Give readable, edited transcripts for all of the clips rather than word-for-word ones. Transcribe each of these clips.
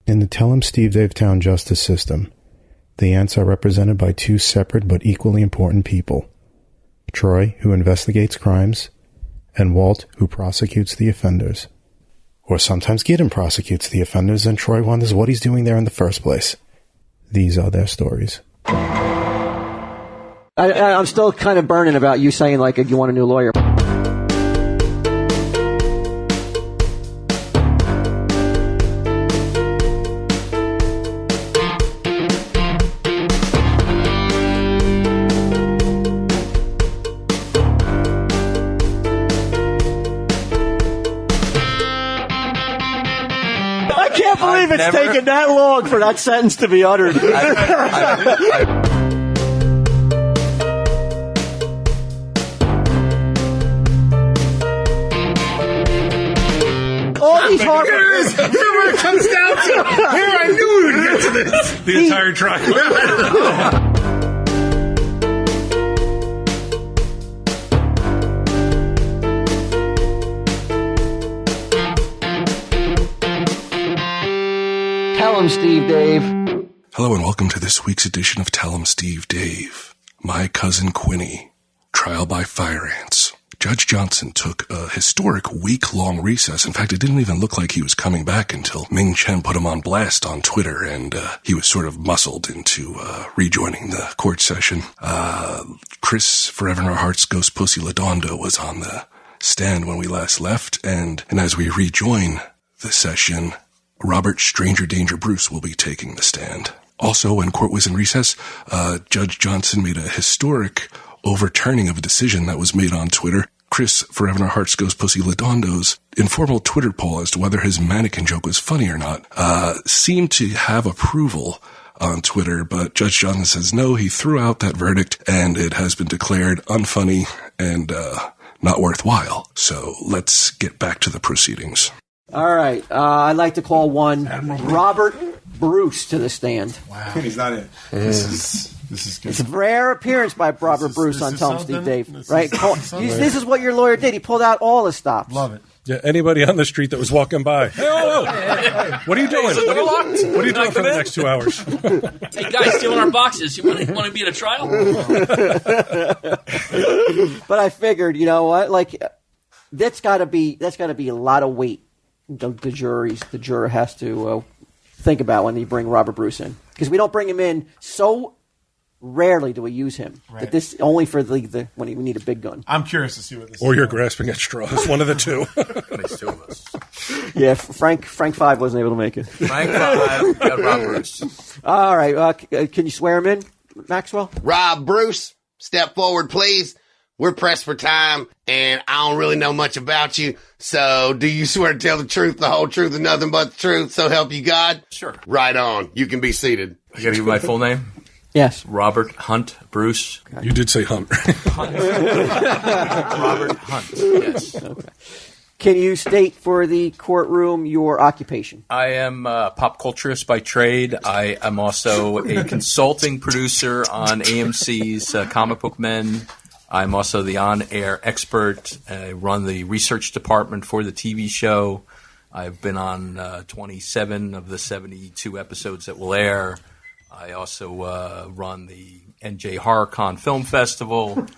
In the Tell 'em Steve Dave Town justice system, the ants are represented by two separate but equally important people. Troy, who investigates crimes, and Walt, who prosecutes the offenders. Or sometimes Gideon prosecutes the offenders, and Troy wonders what he's doing there in the first place. These are their stories. I'm still kind of burning about you saying, like, you want a new lawyer. I can't believe it's taken that long for that sentence to be uttered. All these hard... Here it is. Here it comes down to. Here, I knew we would get to this. The entire trial. Tell him, Steve Dave. Hello and welcome to this week's edition of Tell 'em Steve Dave. My cousin Quinny, trial by fire ants. Judge Johnson took a historic week-long recess. In fact, it didn't even look like he was coming back until Ming Chen put him on blast on Twitter, and he was sort of muscled into rejoining the court session. Chris, Forever in Our Hearts, Ghost Pussy Ladondo was on the stand when we last left, and as we rejoin the session, Robert Stranger Danger Bruce will be taking the stand. Also, when court was in recess, Judge Johnson made a historic overturning of a decision that was made on Twitter. Chris, Forever in Our Hearts, Ghost Pussy Ladondo's informal Twitter poll as to whether his mannequin joke was funny or not seemed to have approval on Twitter, but Judge Johnson says no, he threw out that verdict, and it has been declared unfunny and not worthwhile. So let's get back to the proceedings. All right. I'd like to call one Robert Bruce to the stand. Wow. He's not in. This is good. It's a rare appearance by Robert Bruce on Tell 'em Steve Dave. Right? This is what your lawyer did. He pulled out all the stops. Love it. Yeah, anybody on the street that was walking by. Hey, what are you doing? What are you doing for the next 2 hours? Hey, guys, stealing our boxes. You want to be at a trial? But I figured, you know what? Like, that's got to be a lot of weight. The juror has to think about when they bring Robert Bruce in, because we don't bring him in so rarely. Do we use him? Right. That this only for the when we need a big gun. I'm curious to see what this. Or you're grasping at straws. One of the two. Makes two of us. Yeah, Frank Five wasn't able to make it. Frank Five got Rob Bruce. All right, can you swear him in, Maxwell? Rob Bruce, step forward, please. We're pressed for time, and I don't really know much about you, so do you swear to tell the truth, the whole truth, and nothing but the truth, so help you God? Sure. Right on. You can be seated. I gotta give my full name? Yes. Robert Hunt Bruce. You did say Hunt. Hunt. Robert Hunt, yes. Okay. Can you state for the courtroom your occupation? I am a pop culturist by trade. I am also a consulting producer on AMC's Comic Book Men. I'm also the on-air expert. I run the research department for the TV show. I've been on 27 of the 72 episodes that will air. I also run the NJ HorrorCon Film Festival and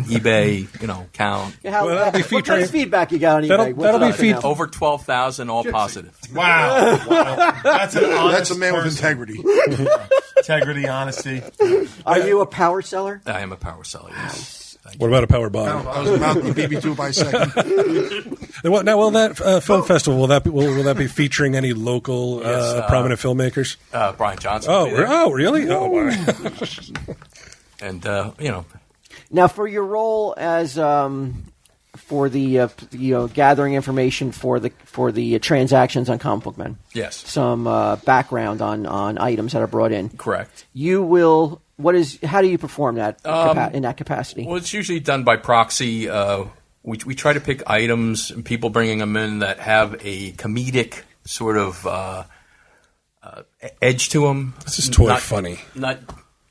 eBay, count. Yeah, what kind of feedback you got on eBay? That'll be feed Over 12,000, all positive. Wow. That's an honest That's a man with person. integrity. Integrity, honesty. Are you a power seller? I am a power seller, yes. What about a power bomb? I was about to beat me to it by a second. Now, will that film festival will that be featuring any local prominent filmmakers? Brian Johnson. Oh, really? Oh, wow. And Now, for your role as for the gathering information for the transactions on Comic Book Men. Yes. Some background on items that are brought in. Correct. You will. How do you perform that in that capacity? Well, it's usually done by proxy. We try to pick items and people bringing them in that have a comedic sort of edge to them. This is toy funny. Not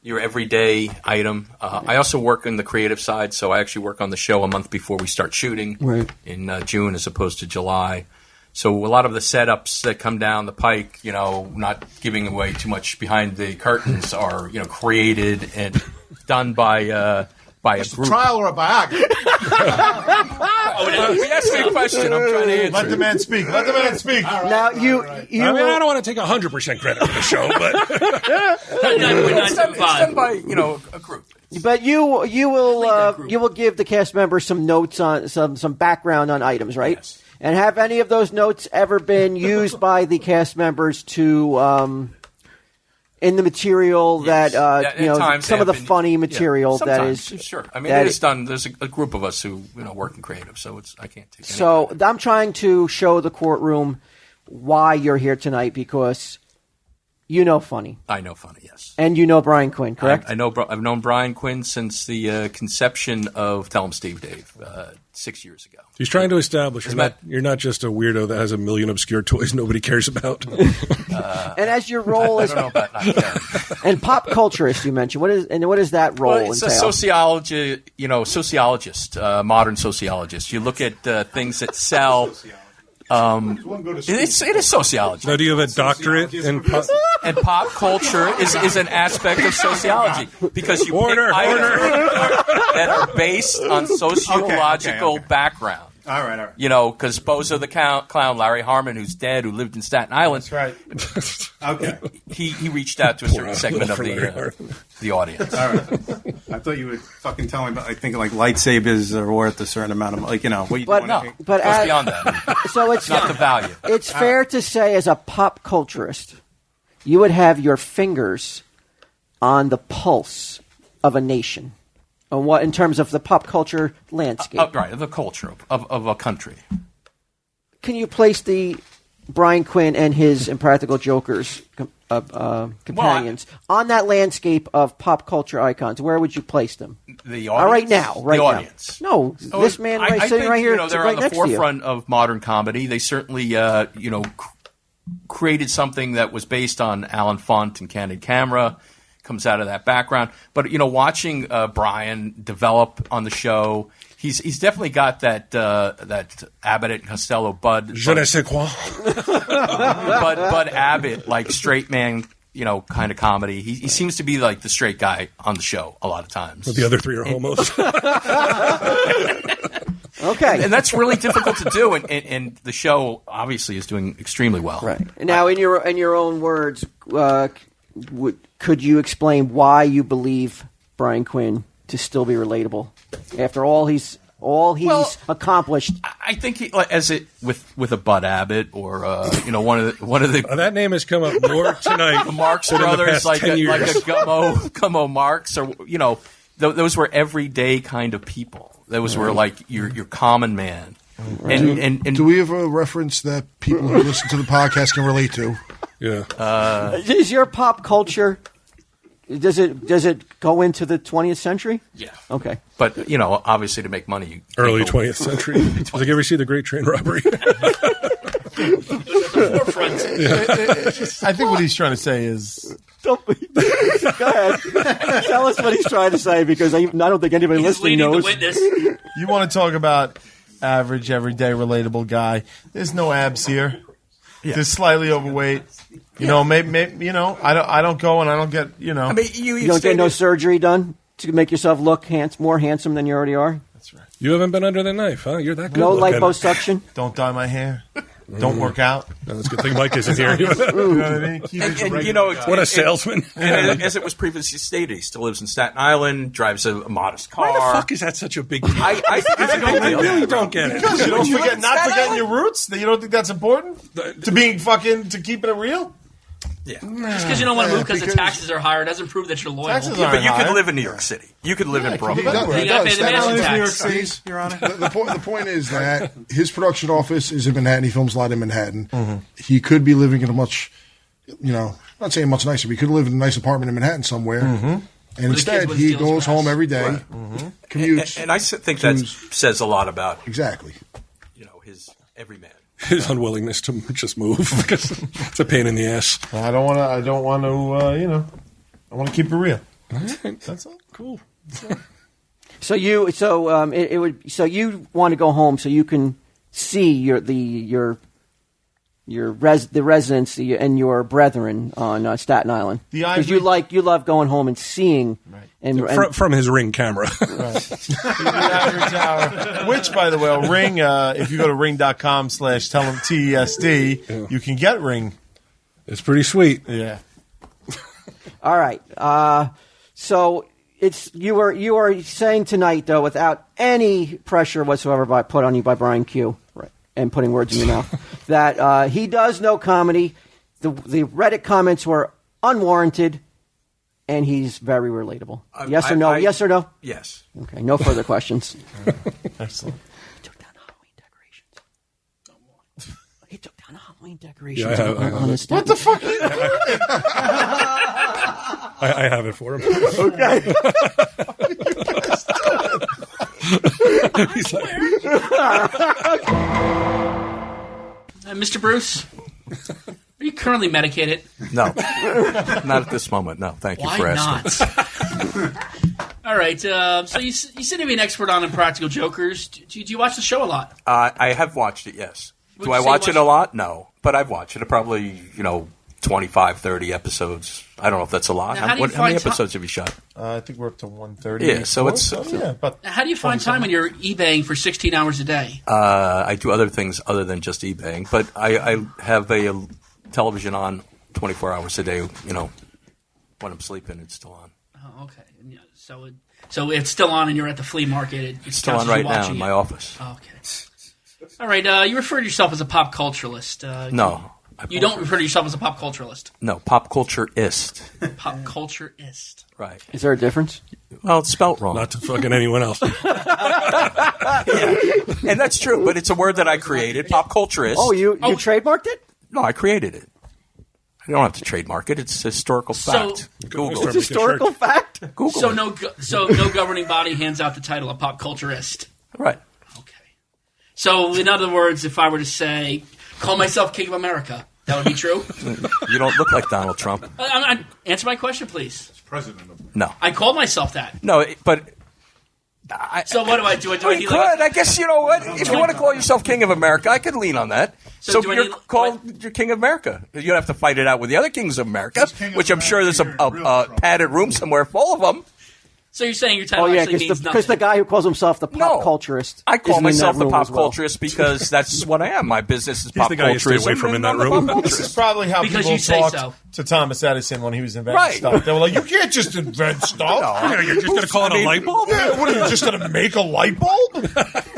your everyday item. I also work in the creative side, so I actually work on the show a month before we start shooting in June as opposed to July. So a lot of the setups that come down the pike, not giving away too much behind the curtains, are created and done by a group. Trial or a biography? You asked me a question. I'm trying to answer. Let the man speak. Let the man speak. Now you I don't want to take 100% credit for the show, but It's done by a group. But you will give the cast members some notes on some background on items, right? Yes. And have any of those notes ever been used by the cast members to in the material that some of the funny material that is sure. I mean, it is done. There's a group of us who work in creative, so I can't take. So I'm trying to show the courtroom why you're here tonight because. You know funny. I know funny, yes. And you know Brian Quinn, correct? I've known Brian Quinn since the conception of Tell 'em Steve Dave 6 years ago. he's trying to establish you're not just a weirdo that has a million obscure toys nobody cares about. And as your role I is don't know about not caring. and pop culturist, you mentioned what is that role Well, it's entail? a sociologist, modern sociologist. You look at things that sell. It is sociology. Now, do you have a doctorate in pop? And pop culture is an aspect of sociology because you pick items that are based on sociological background. All right. Because Bozo the Clown, Larry Harmon, who's dead, who lived in Staten Island, That's right. Okay. he reached out to a certain segment of the audience. All right. I thought you would fucking tell me about, like lightsabers are worth a certain amount of, what you But doing? no, It but goes beyond that. so it's Not the value. It's fair to say, as a pop culturist, you would have your fingers on the pulse of a nation, on what in terms of the pop culture landscape. Right, of the culture of a country. Can you place the Brian Quinn and his Impractical Jokers companions on that landscape of pop culture icons? Where would you place them? The audience. All right now, the now. audience. No, this man I sitting think, right here, they're right on the next to you. forefront of modern comedy. They certainly, created something that was based on Alan Font and Candid Camera. Comes out of that background, but watching Brian develop on the show, he's definitely got that Abbott and Costello Bud. Je ne sais quoi. Bud Abbott, like straight man, kind of comedy. He seems to be like the straight guy on the show a lot of times. But the other three are homos. Okay, and that's really difficult to do, and the show obviously is doing extremely well. right now, in your own words, could you explain why you believe Brian Quinn to still be relatable after all he's accomplished? I think with a Bud Abbott or one of the That name has come up more tonight. the Marx than in the brothers, past like 10 a years. Gummo Marx, or those were everyday kind of people. Those were like your common man. Right. And do we have a reference that people who listen to the podcast can relate to? Yeah. Is your pop culture? Does it go into the 20th century? Yeah. Okay. But obviously to make money, Early 20th century. Did you ever see The Great Train Robbery? I think what he's trying to say is... Go ahead. Tell us what he's trying to say, because I don't think anybody listening knows. The witness. You want to talk about average, everyday, relatable guy. There's no abs here. Yeah. They're slightly overweight. Maybe I don't go and I don't get, I mean, You don't get no surgery done to make yourself look more handsome than you already are? That's right. You haven't been under the knife, huh? You're that good. No looking. liposuction? Don't dye my hair. Don't work out. No, that's a good thing Mike isn't here. You know what I mean? Keep it And regular. What a salesman. And as it was previously stated, he still lives in Staten Island, drives a modest car. Why the fuck is that such a big deal? I think it's a big deal. I really don't get it. Because you don't forget, not forgetting your roots. That you don't think that's important to keeping it real. Yeah. Just because you don't want to move because the taxes are higher doesn't prove that you're loyal. Taxes Yeah, aren't but you high. could live in New York City. You could live in Brooklyn. You gotta pay the mansion tax. New York City, the point is that his production office is in Manhattan. He films a lot in Manhattan. Mm-hmm. He could be living in a much, not saying much nicer, but he could live in a nice apartment in Manhattan somewhere. Mm-hmm. And the instead, kids wouldn't he steal his goes grass. home every day, Mm-hmm. commutes. And I think that says a lot about Exactly. his everyman. His unwillingness to just move because it's a pain in the ass. I don't want to. I want to keep it real. That's all. Cool. So you want to go home so you can see your the residents and your brethren on Staten Island, because you love going home and seeing from his Ring camera. The Ivory Tower, which, by the way, Ring. If you go to ring.com/telltesd, you can get Ring. It's pretty sweet. Yeah. All right. So you are saying tonight, though, without any pressure whatsoever put on you by Brian Q. Right. And putting words in your mouth, that he does know comedy. The Reddit comments were unwarranted, and he's very relatable. Yes or no? Yes or no? Yes. Okay. No further questions. Excellent. He took down the Halloween decorations. He took down the Halloween decorations on his What the fuck? I have it for him. Okay. He's like, Mr. Bruce, are you currently medicated? No, not at this moment. No, thank you for asking. Why not? All right. So you seem to be an expert on Impractical Jokers. Do you watch the show a lot? I have watched it. Yes. Do I watch it a lot? No, but I've watched it. Probably 25, 30 episodes. I don't know if that's a lot. Now, how many episodes have you shot? I think we're up to 130. Yeah, so it's but how do you find time when you're eBaying for 16 hours a day? I do other things other than just eBaying, but I have a television on 24 hours a day. When I'm sleeping, it's still on. Oh, okay. Yeah, so it's still on, and you're at the flea market. It's still on right now in my office. Okay. All right. You refer to yourself as a pop culturalist. No. You don't refer to yourself as a pop culturalist. No, pop cultureist. Pop cultureist. Right. Is there a difference? Well, it's spelt wrong. Not to fucking anyone else. Yeah. And that's true, but it's a word that I created, pop culturist. Oh, you trademarked it? No, I created it. I don't have to trademark it. It's historical fact. Google it's historical fact? Google so it. No governing body hands out the title of pop culturist. Right. Okay. So, in other words, if I were to say, call myself King of America, that would be true? You don't look like Donald Trump. Answer my question, please. He's president of No. I called myself that. No, but... So what do I do? You could. I guess, you know what? If you want to call yourself King of America, I could lean on that. So you're called King of America. You don't have to fight it out with the other kings of America, which I'm sure there's a padded room somewhere full of them. So you're saying your title actually means nothing? Because the guy who calls himself the pop culturist. I call myself the pop culturist because that's what I am. My business is pop culturist. Stay away from in that room. This is probably how people talked to Thomas Edison when he was inventing stuff. They were like, you can't just invent stuff. You're just going to call it a light bulb? Yeah, what are you, just going to make a light bulb?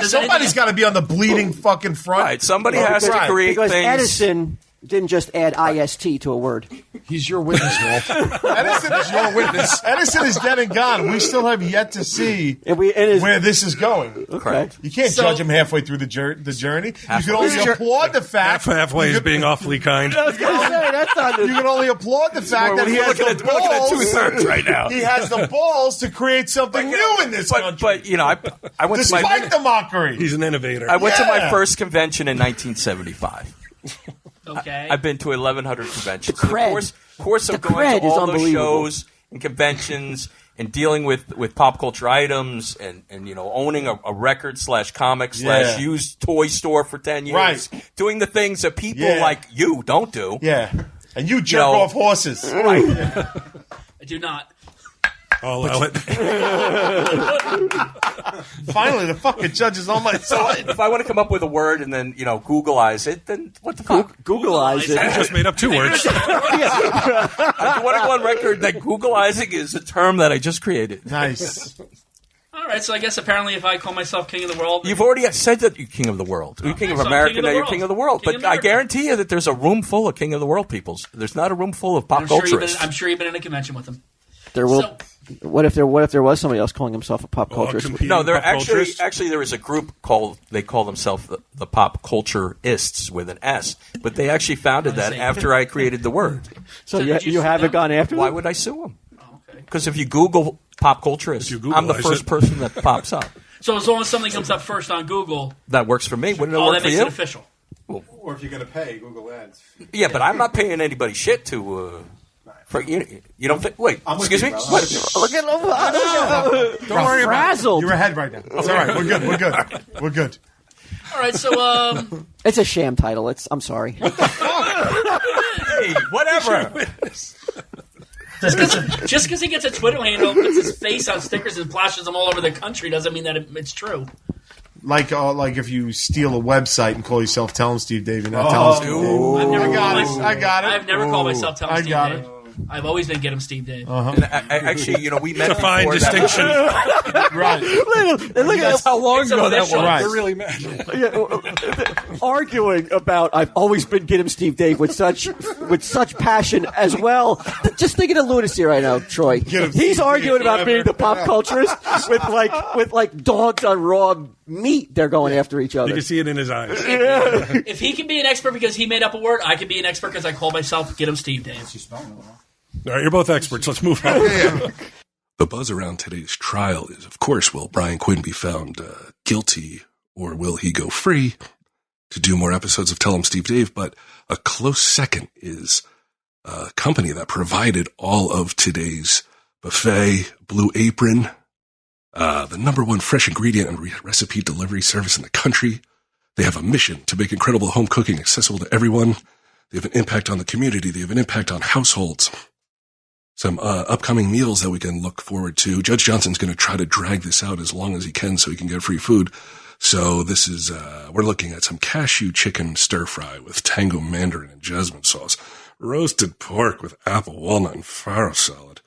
Somebody's got to be on the bleeding fucking front. Right, somebody has to create because things. Edison didn't just add IST to a word. He's your witness, Wolf. Edison is your witness. Edison is dead and gone. We still have yet to see where this is going. Okay. You can't judge him halfway through the journey. You can only applaud the fact. Halfway is being awfully kind. I was going to say, that's not You can only applaud the fact that he has the balls. We're looking at 2/3 right now. He has the balls to create something new in this country. But, I went Despite the mockery. He's an innovator. I went to my first convention in 1975. Okay. I've been to 1,100 conventions. The cred. The course of going to all those shows and conventions and dealing with pop culture items and owning a record / comic / used toy store for 10 years. Right. Doing the things that people like you don't do. Yeah. And you jerk off horses. Right. I do not. I'll allow it. Finally, the fucking judge is on my side. If I want to come up with a word and then, Googleize it, then what the fuck? Googleize it. I just made up 2 words. I want to go on record that Googleizing is a term that I just created. Nice. All right, so I guess apparently if I call myself King of the World... You've already said that you're King of the World. You're King of America, now you're King of the World. But I guarantee you that there's a room full of King of the World peoples. There's not a room full of pop culturists. I'm sure you've been in a convention with them. There will... What if there was somebody else calling himself a pop culturist? No, there actually there is a group they call themselves the pop cultureists with an S, but they actually founded that after I created the word. So you haven't gone after them? Why would I sue them? Because if you Google pop culturist, I'm the first person that pops up. So as long as something comes up first on Google, that works for me. Wouldn't it work that for makes you? it official. Or if you're going to pay Google Ads. Yeah, but I'm not paying anybody shit to. You don't think? Wait, excuse me. Look at him! Don't worry about it. Frazzled. You're ahead right now. It's all right. We're good. All right, so It's a sham title. I'm sorry. Hey, whatever. Just because he gets a Twitter handle, puts his face on stickers and flashes them all over the country doesn't mean that it's true. Like if you steal a website and call yourself Tell 'em Steve Dave, you're not telling Steve Dave. I've never I got it. I've never called myself Tell 'em Steve got Dave. it. I've always been Get 'em Steve Dave. And actually, we met It's a fine before distinction. Right. Look at How long ago that was? Right. They're really mad. arguing about I've always been Get 'em Steve Dave with such passion as well. Just thinking of lunacy right now, Troy. He's arguing about being the pop culturist with like dogs on raw meat. They're going after each other. You can see it in his eyes. If he can be an expert because he made up a word, I can be an expert because I call myself Get 'em Steve Dave. All right, you're both experts. Let's move on. The buzz around today's trial is, of course, will Brian Quinn be found guilty or will he go free to do more episodes of Tell 'em Steve Dave? But a close second is a company that provided all of today's buffet, Blue Apron, the #1 fresh ingredient and recipe delivery service in the country. They have a mission to make incredible home cooking accessible to everyone. They have an impact on the community. They have an impact on households. Some upcoming meals that we can look forward to. Judge Johnson's going to try to drag this out as long as he can so he can get free food. So this is, we're looking at some cashew chicken stir fry with tango mandarin and jasmine sauce, roasted pork with apple, walnut, and farro salad,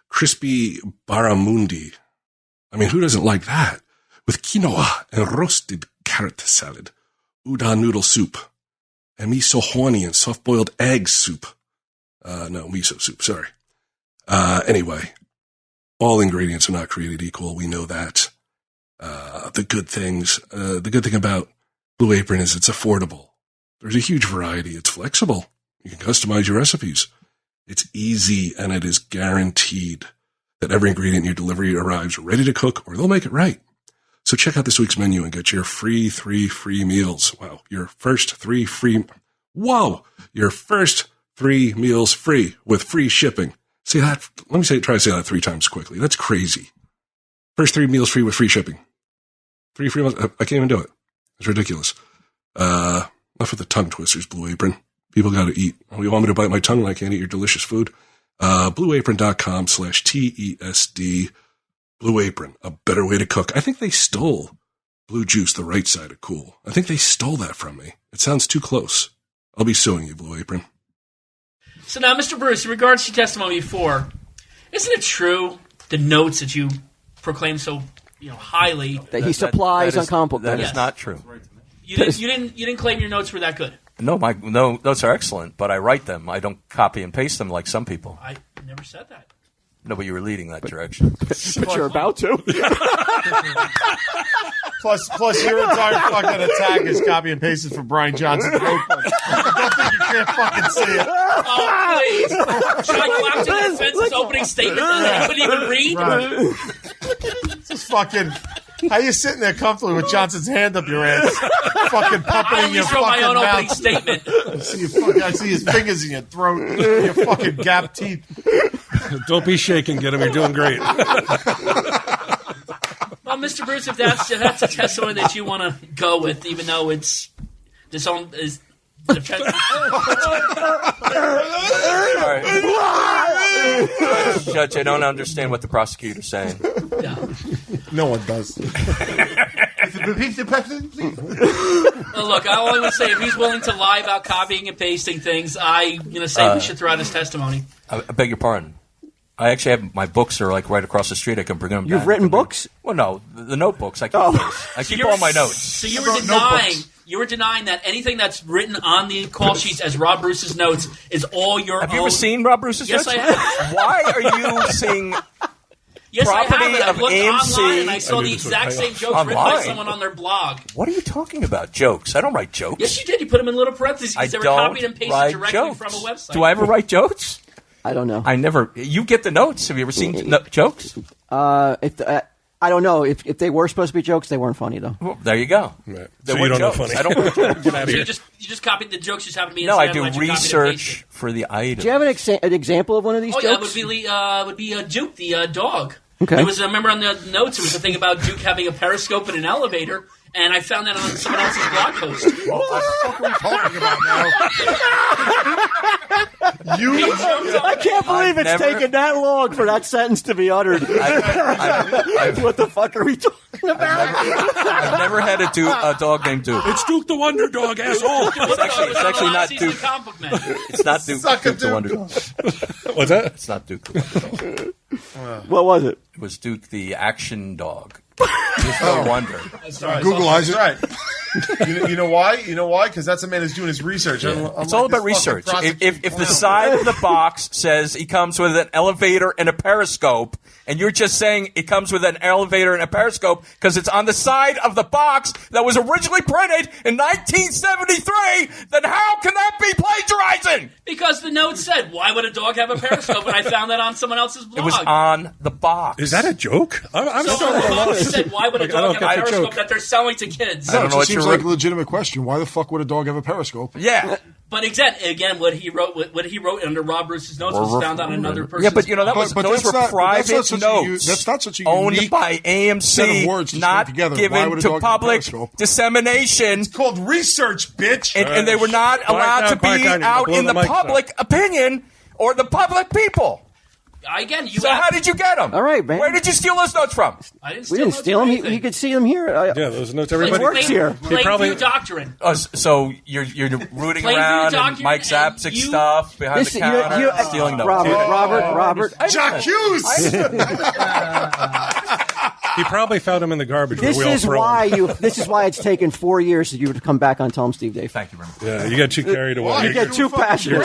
crispy barramundi. I mean, who doesn't like that? With quinoa and roasted carrot salad, udon noodle soup, and miso horny and soft-boiled egg soup. No, miso soup, sorry. Anyway, all ingredients are not created equal. We know that. The good thing about Blue Apron is it's affordable. There's a huge variety. It's flexible. You can customize your recipes. It's easy, and it is guaranteed that every ingredient in your delivery arrives ready to cook, or they'll make it right. So check out this week's menu and get your three free meals. Wow. Your first three meals free with free shipping. See that? Let me try to say that 3 times quickly. That's crazy. First 3 meals free with free shipping. 3 free meals. I can't even do it. It's ridiculous. Enough with the tongue twisters, Blue Apron. People got to eat. You want me to bite my tongue when I can't eat your delicious food? BlueApron.com/TESD. Blue Apron, a better way to cook. I think they stole Blue Juice, the right side of cool. I think they stole that from me. It sounds too close. I'll be suing you, Blue Apron. So now, Mr. Bruce, in regards to your testimony before, isn't it true the notes that you proclaim so highly that he supplies on comic book? That is not true. You didn't claim your notes were that good. No, my notes are excellent, but I write them. I don't copy and paste them like some people. I never said that. No, but you were leading that direction. But you're about to. Plus, your entire fucking attack is copy and pasted from Brian Johnson's notebook. I don't think you can't fucking see it. Oh, please. Should I go out to the defense's opening statement that I couldn't even read? Right. Just fucking... How you sitting there comfortably with Johnson's hand up your ass, fucking puppeting your fucking my own mouth? opening statement. I see his fingers in your throat, your fucking gap teeth. Don't be shaking, get him. You're doing great. Well, Mr. Bruce, if that's a testimony that you want to go with, even though it's disowned is. Sorry. Judge, I don't understand what the prosecutor's saying. Yeah. No one does. Repeat the question, please. Well, look, all I would say, if he's willing to lie about copying and pasting things, I'm going to say we should throw out his testimony. I beg your pardon. I actually have my books are like right across the street. I can bring them. You've written books? Well, no, the notebooks. I keep those. I keep all my notes. So you were denying that anything that's written on the call sheets as Rob Bruce's notes is all your own. Have you ever seen Rob Bruce's Yes, notes? I have. Why are you seeing Yes, property I have it. I of looked AMC? online and I saw the exact same jokes written by someone on their blog. What are you talking about? Jokes? I don't write jokes. Yes, you did. You put them in little parentheses. I They were don't copied and pasted write directly jokes. from a website. Do I ever write jokes? I don't know. I never. You get the notes. Have you ever seen jokes? I don't know. If they were supposed to be jokes, they weren't funny though. Well, there you go. Right. They So were you don't know jokes. funny. I don't write jokes. Get out of So here. you just copied the jokes. Just happened to be. No, I instead do of what you copied and research pasted. for the item. Do you have an example of one of these Oh jokes? yeah, it would be Duke the dog. Okay. There was, I remember on the notes, there was a thing about Duke having a periscope in an elevator, And I found that on someone else's blog post. What the fuck are we talking about now? I can't believe it's taken that long for that sentence to be uttered. What the fuck are we talking about? I've never had a dog named Duke. It's Duke the Wonder Dog, asshole. It's actually not Duke. It's not Duke the Wonder Dog. What's that? It's not Duke the Wonder Dog. What was it? It was Duke the Action Dog. Just no wonder. Googleize it. Right. You know why? You know why? Because that's a man who's doing his research. It's all about research. If the side of the box says he comes with an elevator and a periscope, and you're just saying it comes with an elevator and a periscope because it's on the side of the box that was originally printed in 1973, then how can that be plagiarizing? Because the note said, why would a dog have a periscope? And I found that on someone else's blog. It was on the box. Is that a joke? I'm so starting to the said, why would a dog have a periscope that they're selling to kids? I don't know It what seems like a legitimate question. Why the fuck would a dog have a periscope? Yeah. But again, what he wrote under Rob Bruce's notes was found on another person's. Yeah, but those were private notes. That's not such a owned unique by AMC, set of words to not string together. given to public dissemination. It's called research, bitch. And they were not allowed to be out in the public opinion or the public people. Again, so how did you get them? All right, man. Where did you steal those notes from? I didn't We didn't steal them. He could see them here. Yeah, those notes. Everybody works here. Plainview Doctrine. So you're rooting around and Mike Zapsik stuff behind the counter, stealing notes. Robert. J'accuse! He probably found them in the garbage. This is why it's taken 4 years for you to come back on Tell 'em Steve Dave. Thank you very much. Yeah, you got too carried away. You get too passionate.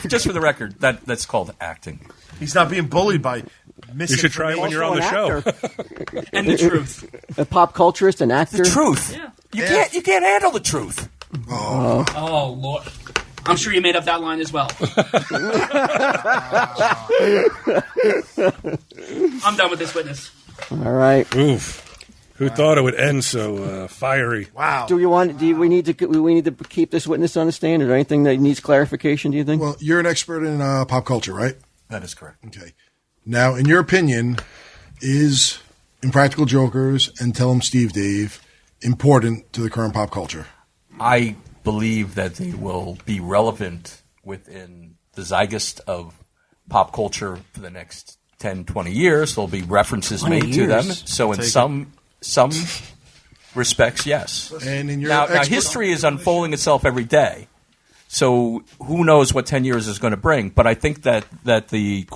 Just for the record, that's called acting. He's not being bullied by You should try it when you're on the show. And the truth. A pop culturist, an actor. The truth. Yeah. You can't handle the truth. Oh, Lord. I'm sure you made up that line as well. I'm done with this witness. All right. Oof. Who thought it would end so fiery? Wow. We need to keep this witness on the stand? Is there anything that needs clarification, do you think? Well, you're an expert in pop culture, right? That is correct. Okay. Now, in your opinion, is Impractical Jokers and Tell 'em Steve Dave important to the current pop culture? I believe that they will be relevant within the zeitgeist of pop culture for the next 10, 20 years. There'll be references made to them. So in some respects, yes. And in your now history is unfolding itself every day. So who knows what 10 years is going to bring. But I think that the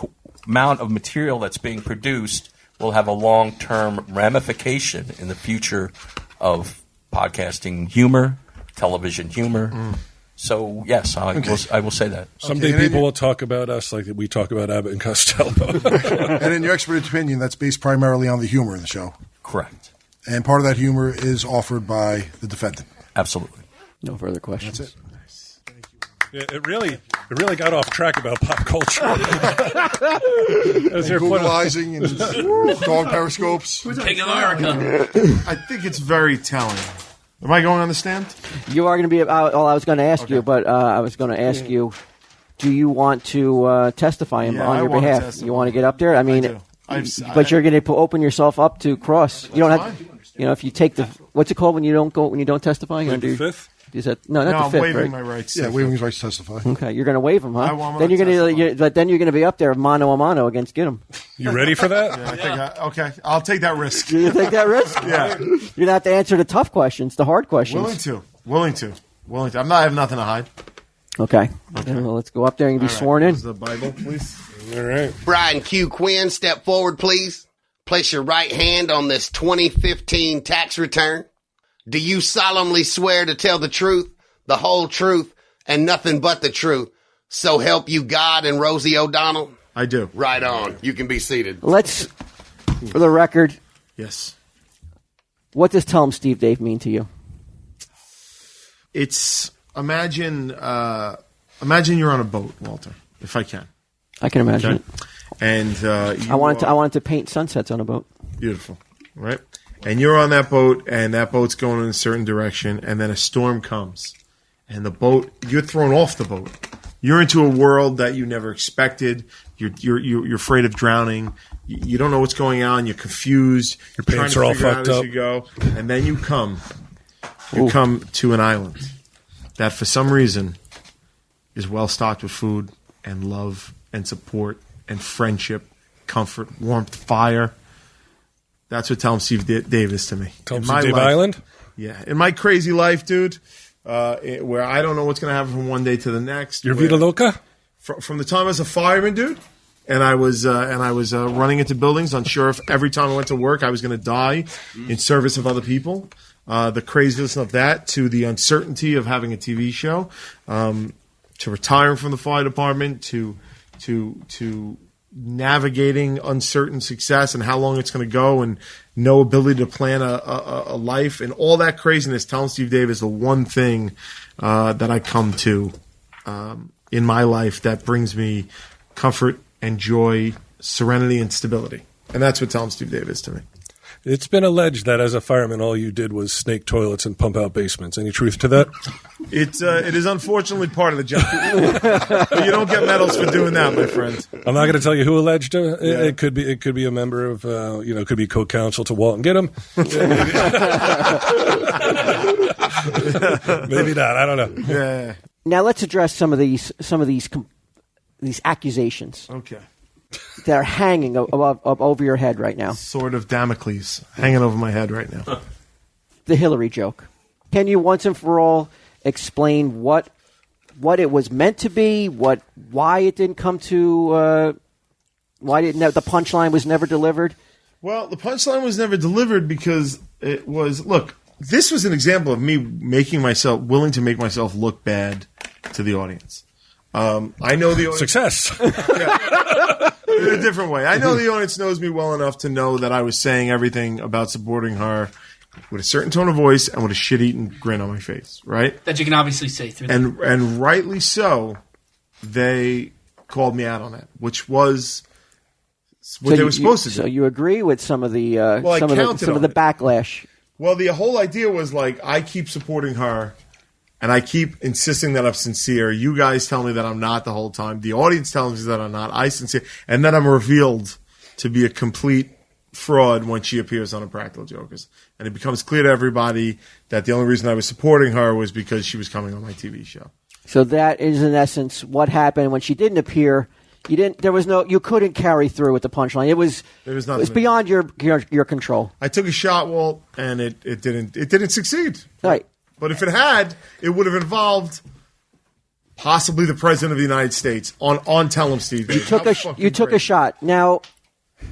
amount of material that's being produced will have a long-term ramification in the future of podcasting humor, television humor. So, yes, I will say that. Someday people will talk about us like we talk about Abbott and Costello. And in your expert opinion, that's based primarily on the humor in the show. Correct. And part of that humor is offered by the defendant. Absolutely. No further questions. That's it. Yeah, it really got off track about pop culture. Googleizing and dog periscopes. King of America. I think it's very telling. Am I going on the stand? You are going to be. I was going to ask you, but I was going to ask you, do you want to testify on your behalf? Testify. You want to get up there? I mean, but you're going to open yourself up to cross. You don't have. If you take the what's it called when you don't testify? You're Like the fifth? Is that not the I'm fifth? waiving Right? my rights. Yeah, waiving his rights to testify. Okay, you're going to waive them, huh? I'm Then you're gonna going to, but then you're going to be up there mano a mano against Gidim. You ready for that? I think okay, I'll take that risk. Do you take that risk? Yeah. You're going to have to answer the tough questions, the hard questions. Willing to. I have nothing to hide. Okay. Well, let's go up there and be sworn in. The Bible, please. All right. Brian Q. Quinn, step forward, please. Place your right hand on this 2015 tax return. Do you solemnly swear to tell the truth, the whole truth, and nothing but the truth? So help you God and Rosie O'Donnell? I do. Right on. You can be seated. Let's, for the record, Yes. what does Tell 'em Steve Dave mean to you? It's imagine you're on a boat, Walter, if I can. I can imagine it. And I wanted to paint sunsets on a boat. Beautiful, right? And you're on that boat, and that boat's going in a certain direction, and then a storm comes, and you're thrown off the boat. You're into a world that you never expected. You're afraid of drowning. You don't know what's going on. You're confused. Your pants are all fucked up. As you go, and then you come to an island that, for some reason, is well stocked with food and love and support and friendship, comfort, warmth, fire. That's what Tell 'em Steve Dave is to me. Tell 'em Steve Dave Island? Yeah. In my crazy life, dude, where I don't know what's going to happen from one day to the next. Your Vida Loca? From the time I was a fireman, dude, and I was running into buildings, unsure if every time I went to work I was going to die in service of other people. The craziness of that, to the uncertainty of having a TV show, to retiring from the fire department, to navigating uncertain success and how long it's going to go, and no ability to plan a life, and all that craziness. Tell 'em Steve Dave is the one thing that I come to in my life that brings me comfort and joy, serenity and stability. And that's what Tell 'em Steve Dave is to me. It's been alleged that as a fireman, all you did was snake toilets and pump out basements. Any truth to that? It is unfortunately part of the job. But you don't get medals for doing that, my friend. I'm not going to tell you who alleged it. It could be a member of, it could be co-counsel to Walton Giddem. Maybe not. I don't know. Yeah. Now let's address some of these accusations. Okay. That are hanging over your head right now. Sword of Damocles hanging over my head right now. The Hillary joke. Can you once and for all explain what it was meant to be? Why it didn't come to? Why the punchline was never delivered? Well, the punchline was never delivered because it was. Look, this was an example of me willing to make myself look bad to the audience. I know the audience. Success. In a different way. I know the audience knows me well enough to know that I was saying everything about supporting her with a certain tone of voice and with a shit-eating grin on my face, right? That you can obviously say through and rightly so, they called me out on that, which was what they were supposed to do. So you agree with some of the some of the backlash? Well, the whole idea was like, I keep supporting her. And I keep insisting that I'm sincere. You guys tell me that I'm not the whole time. The audience tells me that I'm not. I sincere. And then I'm revealed to be a complete fraud when she appears on Impractical Jokers. And it becomes clear to everybody that the only reason I was supporting her was because she was coming on my TV show. So that is, in essence, what happened when she didn't appear. You couldn't carry through with the punchline. It was beyond your control. I took a shot, Walt, and it didn't succeed. Right. But if it had, it would have involved possibly the President of the United States on Tell 'em Steve. You took a shot. Now,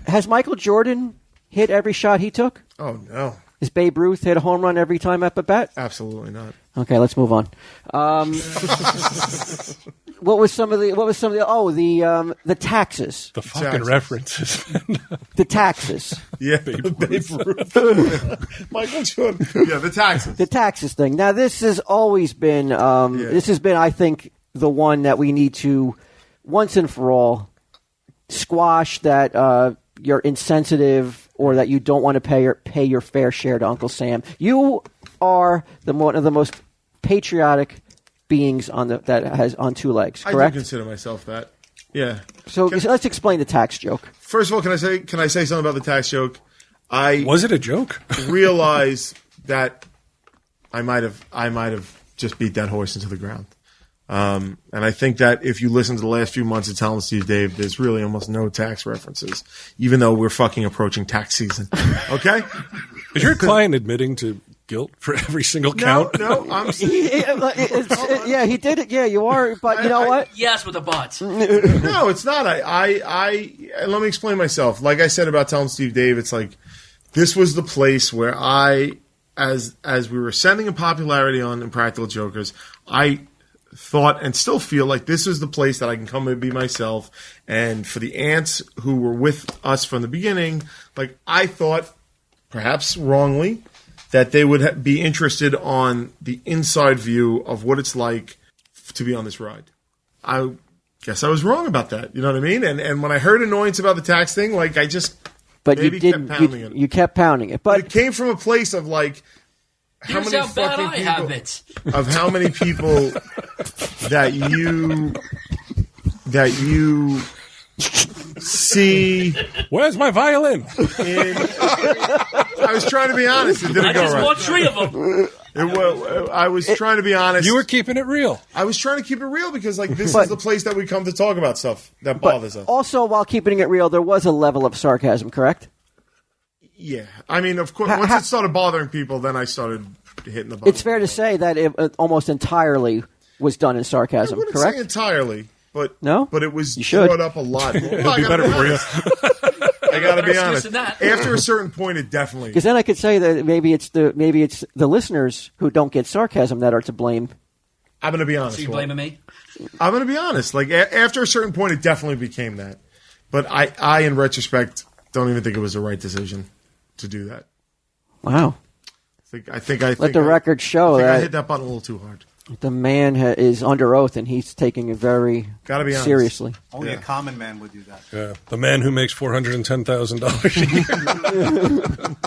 has Michael Jordan hit every shot he took? Oh, no. Has Babe Ruth hit a home run every time up at bat? Absolutely not. Okay, let's move on. What was some of the the taxes. The fucking references. The taxes. Yeah, Babe Ruth. Michael Jordan. Yeah, the taxes. The taxes thing. Now, this has always been I think, the one that we need to once and for all squash, that you're insensitive or that you don't want to pay your fair share to Uncle Sam. You are one of the most patriotic beings that has on two legs, correct? I do consider myself that. Yeah. So let's explain the tax joke. First of all, can I say something about the tax joke? Was it a joke? Realize that I might have just beat that horse into the ground. And I think that if you listen to the last few months of Tell 'em Steve Dave, there's really almost no tax references, even though we're fucking approaching tax season. Okay? Is your client admitting to guilt for every single count? No, I'm yeah, he did it. Yeah, you are. But you know what? Yes, with a but. No, it's not. I let me explain myself. Like I said about Tell 'em Steve Dave, it's like this was the place where as we were ascending in popularity on Impractical Jokers, I thought and still feel like this is the place that I can come and be myself. And for the ants who were with us from the beginning, like I thought, perhaps wrongly, that they would be interested on the inside view of what it's like to be on this ride. I guess I was wrong about that. You know what I mean? And when I heard annoyance about the tax thing, like I just kept pounding it. You kept pounding it. But it came from a place of like, Here's how bad I have it. Of how many people that you C. Where's my violin? I was trying to be honest. It didn't I go just right. bought 3 of them. I was trying to be honest. You were keeping it real. I was trying to keep it real because, like, this is the place that we come to talk about stuff that bothers us. Also, while keeping it real, there was a level of sarcasm, correct? Yeah. I mean, of course, once it started bothering people, then I started hitting the button. It's fair to say that it almost entirely was done in sarcasm, I wouldn't correct? say entirely, but No? but it was You should. brought up a lot. It'll be better for you. I got to be Better honest. than that. After a certain point, it definitely. Because then I could say that maybe it's the listeners who don't get sarcasm that are to blame. I'm going to be honest. So you Walt. blaming me? I'm going to be honest. Like after a certain point, it definitely became that. But I, in retrospect, don't even think it was the right decision to do that. Wow. I think I Let the record show I that hit that button a little too hard. the man is under oath and he's taking it very Gotta be honest. seriously. Only a common man would do that. Yeah, the man who makes $410,000 a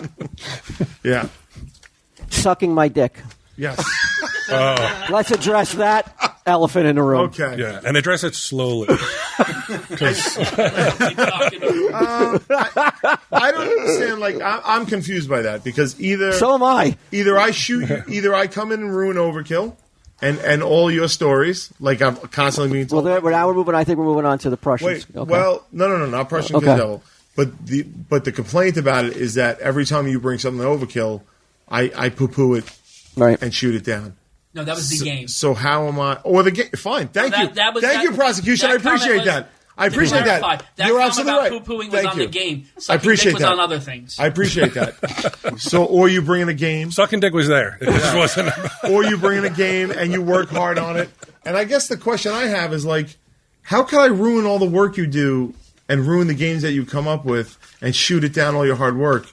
year. Yeah. Sucking my dick. Yes. Let's address that elephant in the room. Okay. Yeah, and address it slowly. 'Cause- I don't understand. Like I'm confused by that because either So am I. either I shoot you, either I come in and ruin Overkill, and all your stories, like I'm constantly being Well, told. now we're moving. I think we're moving on to the Prussians. Wait, Okay. well, no, not Prussian Okay. Kill Devil. But the complaint about it is that every time you bring something to Overkill, I poo-poo it right. and shoot it down. No, that was the game. So how am I? Or the game? Fine, thank that- you, that was- thank that- you, prosecution. I that comment appreciate was- that. I To appreciate clarify, that. That You're comment absolutely about right. poo-pooing was Thank on you. the game. I Sucking appreciate dick was that. on other things. I appreciate that. So, or you bring in a game, Sucking dick was there. It just wasn't. or you bring in a game and you work hard on it. And I guess the question I have is like, how can I ruin all the work you do and ruin the games that you come up with and shoot it down all your hard work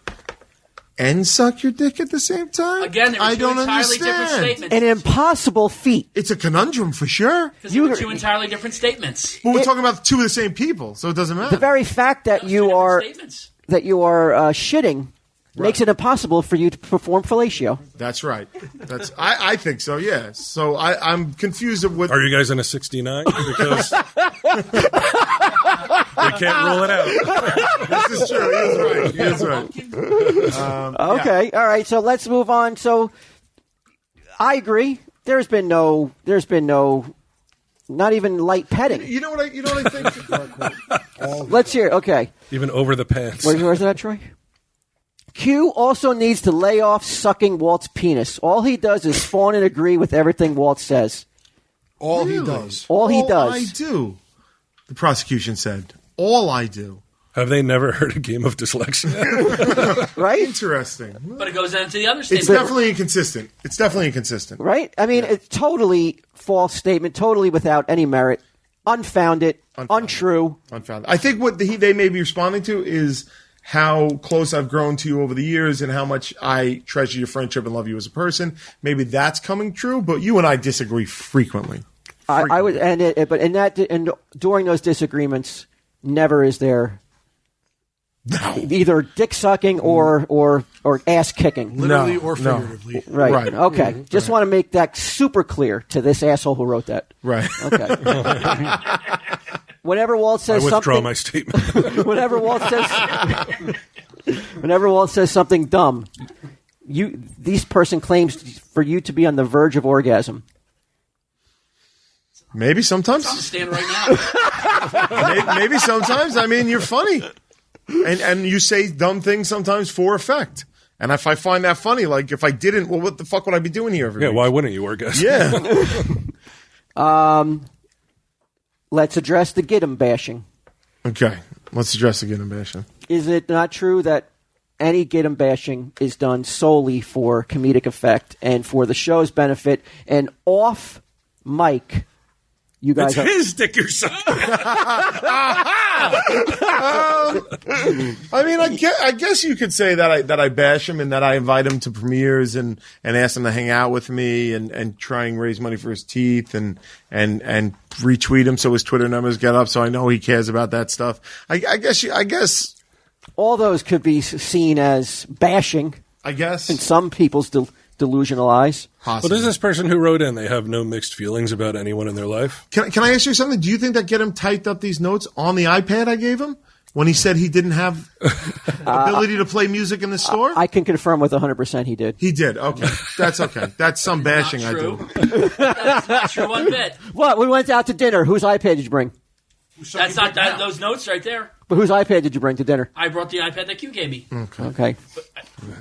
and suck your dick at the same time? Again, there were I two don't entirely different understand. statements. An impossible feat. It's a conundrum for sure. Because there were two entirely different statements. But we're talking about two of the same people, so it doesn't matter. The very fact that Those two you different are statements. shitting makes it impossible for you to perform fellatio. That's right. That's I think so. Yeah. So I'm confused with. Are you guys in a 69? Because we can't rule it out. This is true. He is right. He is right. Okay, all right. So let's move on. So I agree. There's been no, not even light petting. You know what I think. Let's hear. Okay, Even over the pants. where's that, Troy? Q also needs to lay off sucking Walt's penis. All he does is fawn and agree with everything Walt says. All he Really? does. All he I does. do. The prosecution said all I do. Have they never heard a game of dyslexia? Right? Interesting. But it goes into the other It's statement. definitely inconsistent. It's definitely inconsistent. Right? I mean, it's totally false statement, totally without any merit, unfounded, untrue. Unfounded. I think what they may be responding to is how close I've grown to you over the years and how much I treasure your friendship and love you as a person. Maybe that's coming true, but you and I disagree frequently. I would, but during those disagreements, never is there either dick sucking or ass kicking. Literally No, or no. figuratively. Right. Right. Okay. Just want to make that super clear to this asshole who wrote that. Right. Okay. Whenever Walt I says withdraw something, my statement. whenever Walt says something dumb, this person claims for you to be on the verge of orgasm. Maybe I'm sometimes. standing right now. Maybe sometimes. I mean, you're funny. And you say dumb things sometimes for effect. And if I find that funny, like if I didn't, well, what the fuck would I be doing here every Yeah, week? why wouldn't you orgasm? Yeah. Let's address the Gidim bashing. Okay. Let's address the Gidim bashing. Is it not true that any Gidim bashing is done solely for comedic effect and for the show's benefit, and off mic, you It's guys are... his dick you're sucking. I mean, I guess you could say that I bash him and that I invite him to premieres and ask him to hang out with me and try and raise money for his teeth and retweet him so his Twitter numbers get up. So I know he cares about that stuff. I guess all those could be seen as bashing in some people's delusional eyes. Well, there's this person who wrote in, they have no mixed feelings about anyone in their life. Can I ask you something? Do you think that Gidim typed up these notes on the iPad I gave him? when he said he didn't have ability to play music in the store? I can confirm with 100% he did. He did. Okay. That's okay. That's some bashing I do. That's not true one bit. What? We went out to dinner. Whose iPad did you bring? That's not those notes right there. But whose iPad did you bring to dinner? I brought the iPad that Q gave me. Okay.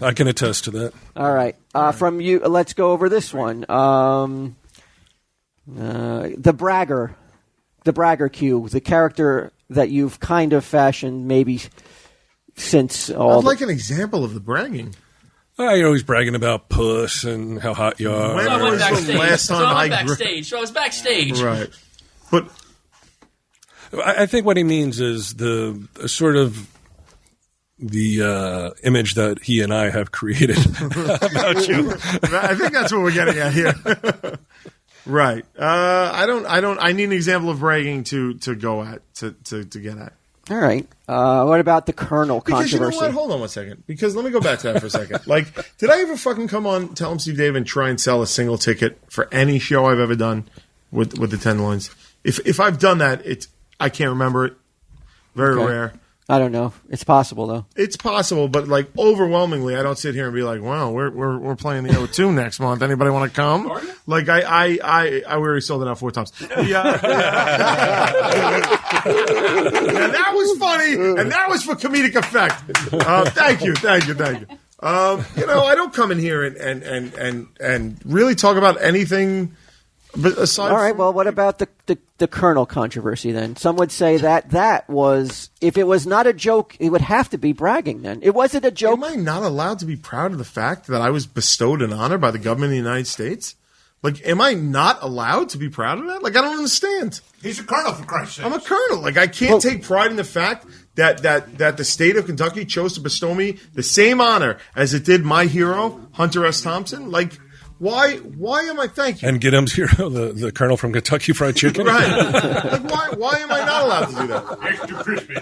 I can attest to that. All right. From you, let's go over this one. The bragger Q, the character that you've kind of fashioned maybe since all. I'd like an example of the bragging. You're always bragging about puss and how hot you are. When So I went was the backstage. last time I So I was backstage. Right. But I think what he means is the image that he and I have created about you. I think that's what we're getting at here. Right. I need an example of bragging to go at, to get at. All right. What about the Colonel Because you know controversy? what? Hold on one second. Because let me go back to that for a second. Like, did I ever fucking come on Tell 'em Steve Dave and try and sell a single ticket for any show I've ever done with the Tenderloins? If I've done that, I can't remember it. Very rare. I don't know. It's possible though. It's possible, but like overwhelmingly, I don't sit here and be like, "Wow, we're playing the O2 next month. Anybody want to come?" Like I already sold it out 4 times. Yeah, that was funny, and that was for comedic effect. Thank you. I don't come in here and really talk about anything. But aside All right. Well, what about the Colonel controversy then? Some would say that was, if it was not a joke, it would have to be bragging then. It wasn't a joke. Am I not allowed to be proud of the fact that I was bestowed an honor by the government of the United States? Like, am I not allowed to be proud of that? Like, I don't understand. He's a colonel, for Christ's sake. I'm a colonel. Like, I can't take pride in the fact that the state of Kentucky chose to bestow me the same honor as it did my hero, Hunter S. Thompson. Like, why am I thank you? And get him's hero, the Colonel from Kentucky Fried Chicken. Right. Like, why am I not allowed to do that? Extra crispy.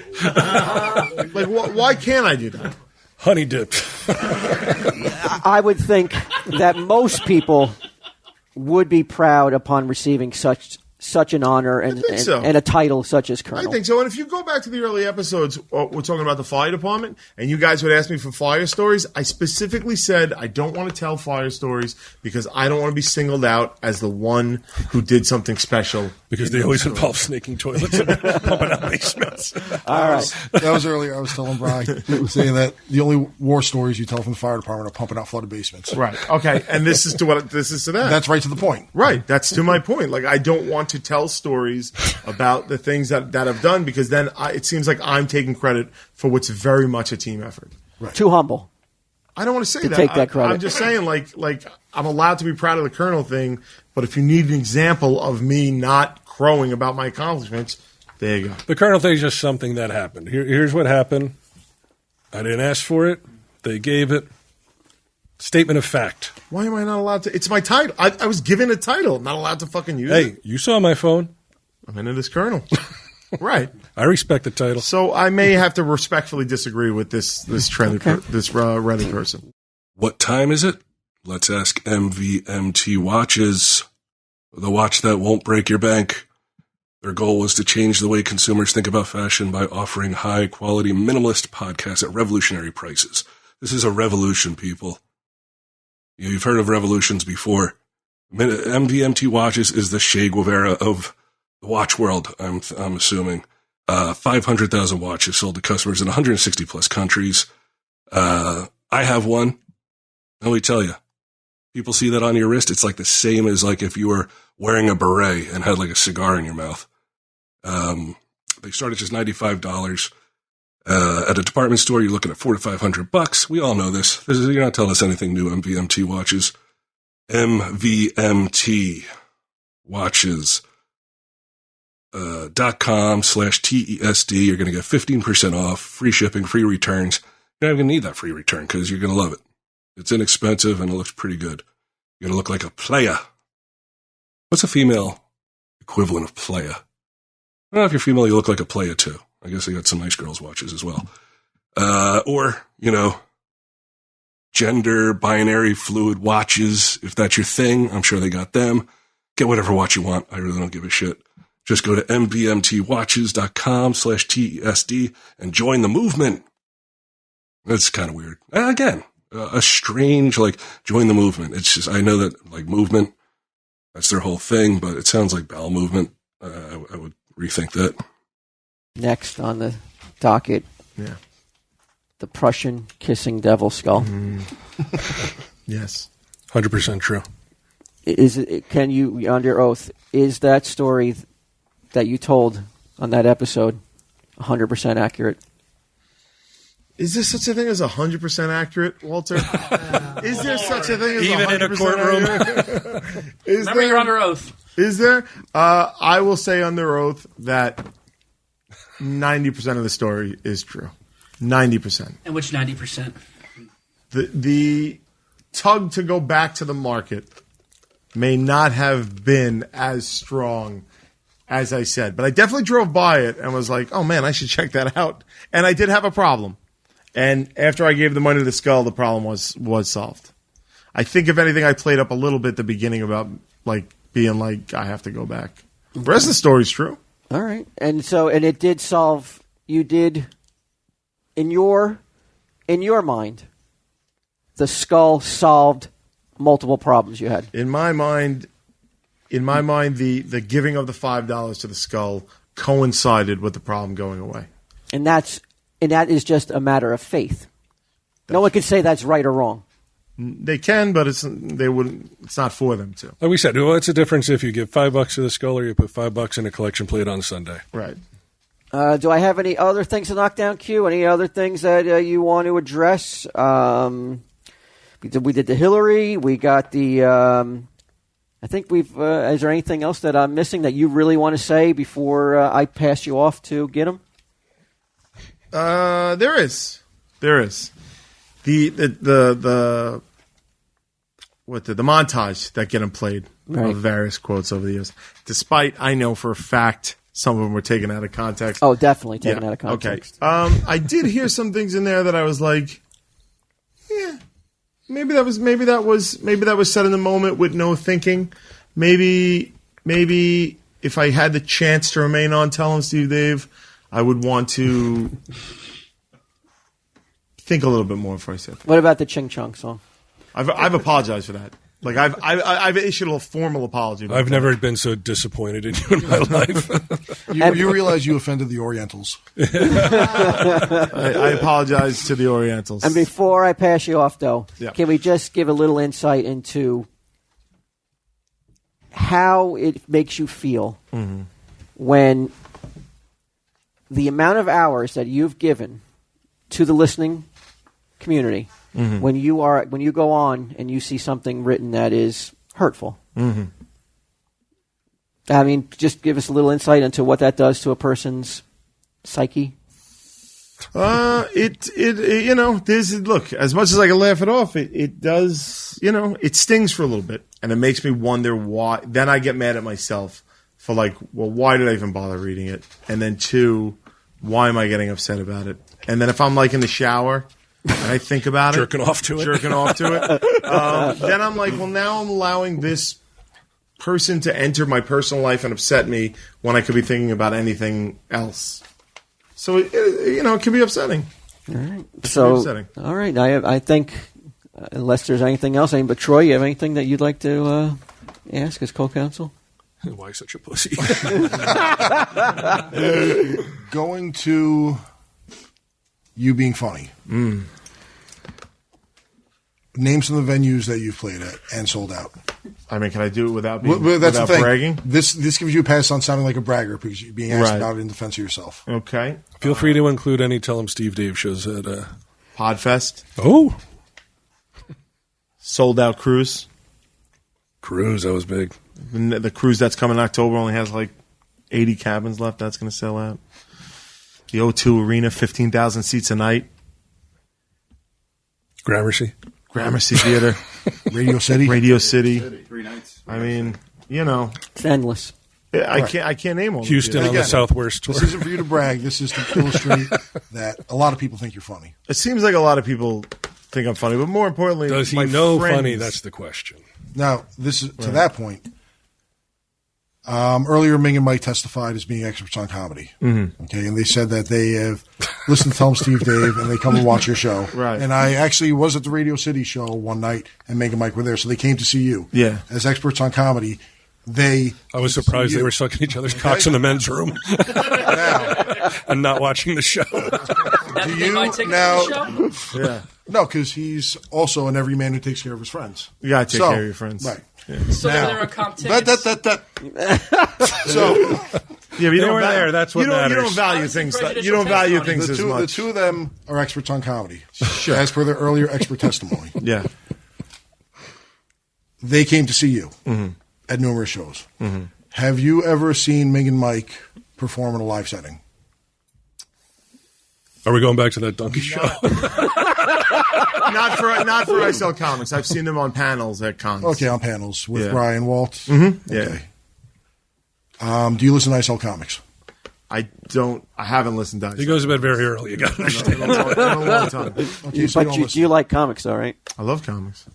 Like, why can't I do that? Honey dipped. I would think that most people would be proud upon receiving such an honor and a title such as Colonel. I think so. And if you go back to the early episodes, we're talking about the fire department, and you guys would ask me for fire stories. I specifically said I don't want to tell fire stories because I don't want to be singled out as the one who did something special. Because they always involve snaking toilets and pumping out basements. All right. That was earlier. I was telling Brian, saying that the only war stories you tell from the fire department are pumping out flooded basements. Right. Okay. And this is to that. That's right to the point. Right. That's to my point. Like, I don't want to tell stories about the things that I've done because then it seems like I'm taking credit for what's very much a team effort. Right. Too humble. I don't want to say that. Take that credit. I'm just saying, like I'm allowed to be proud of the Colonel thing, but if you need an example of me not crowing about my accomplishments, there you go. The Colonel thing is just something that happened. Here's what happened. I didn't ask for it. They gave it. Statement of fact. Why am I not allowed to? It's my title. I was given a title. I'm not allowed to fucking use it. Hey, you saw my phone. I'm into this Colonel. Right. I respect the title. So I may have to respectfully disagree with this trendy this Reddit person. What time is it? Let's ask MVMT Watches, the watch that won't break your bank. Their goal was to change the way consumers think about fashion by offering high-quality minimalist podcasts at revolutionary prices. This is a revolution, people. You've heard of revolutions before. MVMT Watches is the Che Guevara of the watch world, I'm assuming. 500,000 watches sold to customers in 160 plus countries. I have one. Let me tell you, people see that on your wrist. It's like the same as like if you were wearing a beret and had like a cigar in your mouth. They start at just $95. At a department store, you're looking at $400 to $500. We all know this. You're not telling us anything new. MVMT Watches. MVMT Watches. .com/TESD. You're going to get 15% off, free shipping, free returns. You're not going to need that free return because you're going to love it. It's inexpensive and it looks pretty good. You're going to look like a playa. What's a female equivalent of playa? I don't know if you're female, you look like a playa too. I guess they got some nice girls' watches as well. Or, gender binary fluid watches. If that's your thing, I'm sure they got them. Get whatever watch you want. I really don't give a shit. Just go to mbmtwatches.com/TESD and join the movement. That's kind of weird. Again, a strange, join the movement. It's just, I know that, movement, that's their whole thing, but it sounds like bowel movement. I would rethink that. Next on the docket, the Prussian kissing devil skull. Yes. 100% true. Can you, under oath, is that story that you told on that episode 100% accurate? Is there such a thing as 100% accurate, Walter? Is there such a thing as Even 100% in a courtroom? Remember, you're under oath. Is there? I will say under oath that 90% of the story is true. 90%. And which 90%? The tug to go back to the market may not have been as strong as I said, but I definitely drove by it and was like, oh man, I should check that out. And I did have a problem. And after I gave the money to the skull, the problem was solved. I think, if anything, I played up a little bit at the beginning about being like, I have to go back. The rest of the story's true. All right. And it did solve, you did, in your mind, the skull solved multiple problems you had. In my mind, the giving of the $5 to the skull coincided with the problem going away. And that is just a matter of faith. No one can say that's right or wrong. They can, but it's not for them to. Like we said, what's the difference if you give $5 to the skull or you put $5 in a collection plate on Sunday? Right. Do I have any other things to knock down, Q? Any other things that you want to address? We did the Hillary. We got the. I think we've. Is there anything else that I'm missing that you really want to say before I pass you off to get them? There is. The montage that get them played of various quotes over the years. Despite I know for a fact some of them were taken out of context. Oh, definitely taken out of context. Okay. I did hear some things in there that I was like, yeah, maybe that was said in the moment with no thinking. Maybe if I had the chance to remain on Tell 'em Steve Dave, I would want to think a little bit more before I said that. What about the Ching Chong song? I've apologized for that. I've issued a formal apology. I've never been so disappointed in you in my life. You realize you offended the Orientals. I apologize to the Orientals. And before I pass you off, though, can we just give a little insight into how it makes you feel when the amount of hours that you've given to the listening community when you go on and you see something written that is hurtful? I mean, just give us a little insight into what that does to a person's psyche. Look, as much as I can laugh it off, it does, it stings for a little bit, and it makes me wonder why. Then I get mad at myself for why did I even bother reading it? And then two, why am I getting upset about it? And then if I'm in the shower and I think about jerking off to it, then I'm like, well, now I'm allowing this person to enter my personal life and upset me when I could be thinking about anything else. So it can be upsetting. All right. All right. I think unless there's anything else, but Troy, you have anything that you'd like to ask as co-counsel? Why such a pussy? Going to you being funny. Name some of the venues that you've played at and sold out. I mean, can I do it without bragging? This gives you a pass on sounding like a bragger because you're being asked about it in defense of yourself. Okay. Feel free to include any Tell 'em Steve Dave shows at Podfest. Oh. Sold out cruise. Cruise, that was big. The cruise that's coming in October only has 80 cabins left. That's going to sell out. The O2 Arena, 15,000 seats a night. Gramercy Theater. Radio City. 3 nights. I mean, it's endless. I can't name all. Houston on the Southwest tour. This isn't for you to brag. This is to illustrate that a lot of people think you're funny. It seems like a lot of people think I'm funny, but more importantly, does he know funny? That's the question. Now, this is to that point. Earlier, Ming and Mike testified as being experts on comedy. Mm-hmm. Okay, and they said that they have listened to Tell 'em Steve Dave, and they come and watch your show. Right. And I actually was at the Radio City show one night, and Ming and Mike were there, so they came to see you. Yeah. As experts on comedy, I was surprised they were sucking each other's cocks in the men's room and not watching the show. Do you my ticket now- to the show? Yeah. No, because he's also an everyman who takes care of his friends. You got to take care of your friends. Right. So Now- there are comp tickets. So, Yeah, but you They don't were value, there, that's what you don't matters. value Honest and things. You prejudicial don't value testimony. things as the much. two of them are experts on comedy, as per their earlier expert testimony. Yeah. They came to see you Mm-hmm. at numerous shows. Have you ever seen Ming and Mike perform in a live setting? Are we going back to that donkey show? Not for ISL Comics. I've seen them on panels at cons. Okay, on panels with Yeah. Brian Walt. Mm-hmm. Yeah. Okay. Do you listen to ISL Comics? I haven't listened to it. He goes to bed very early. You got to understand. in a long time. Okay, so But you like comics, though, right? I love comics.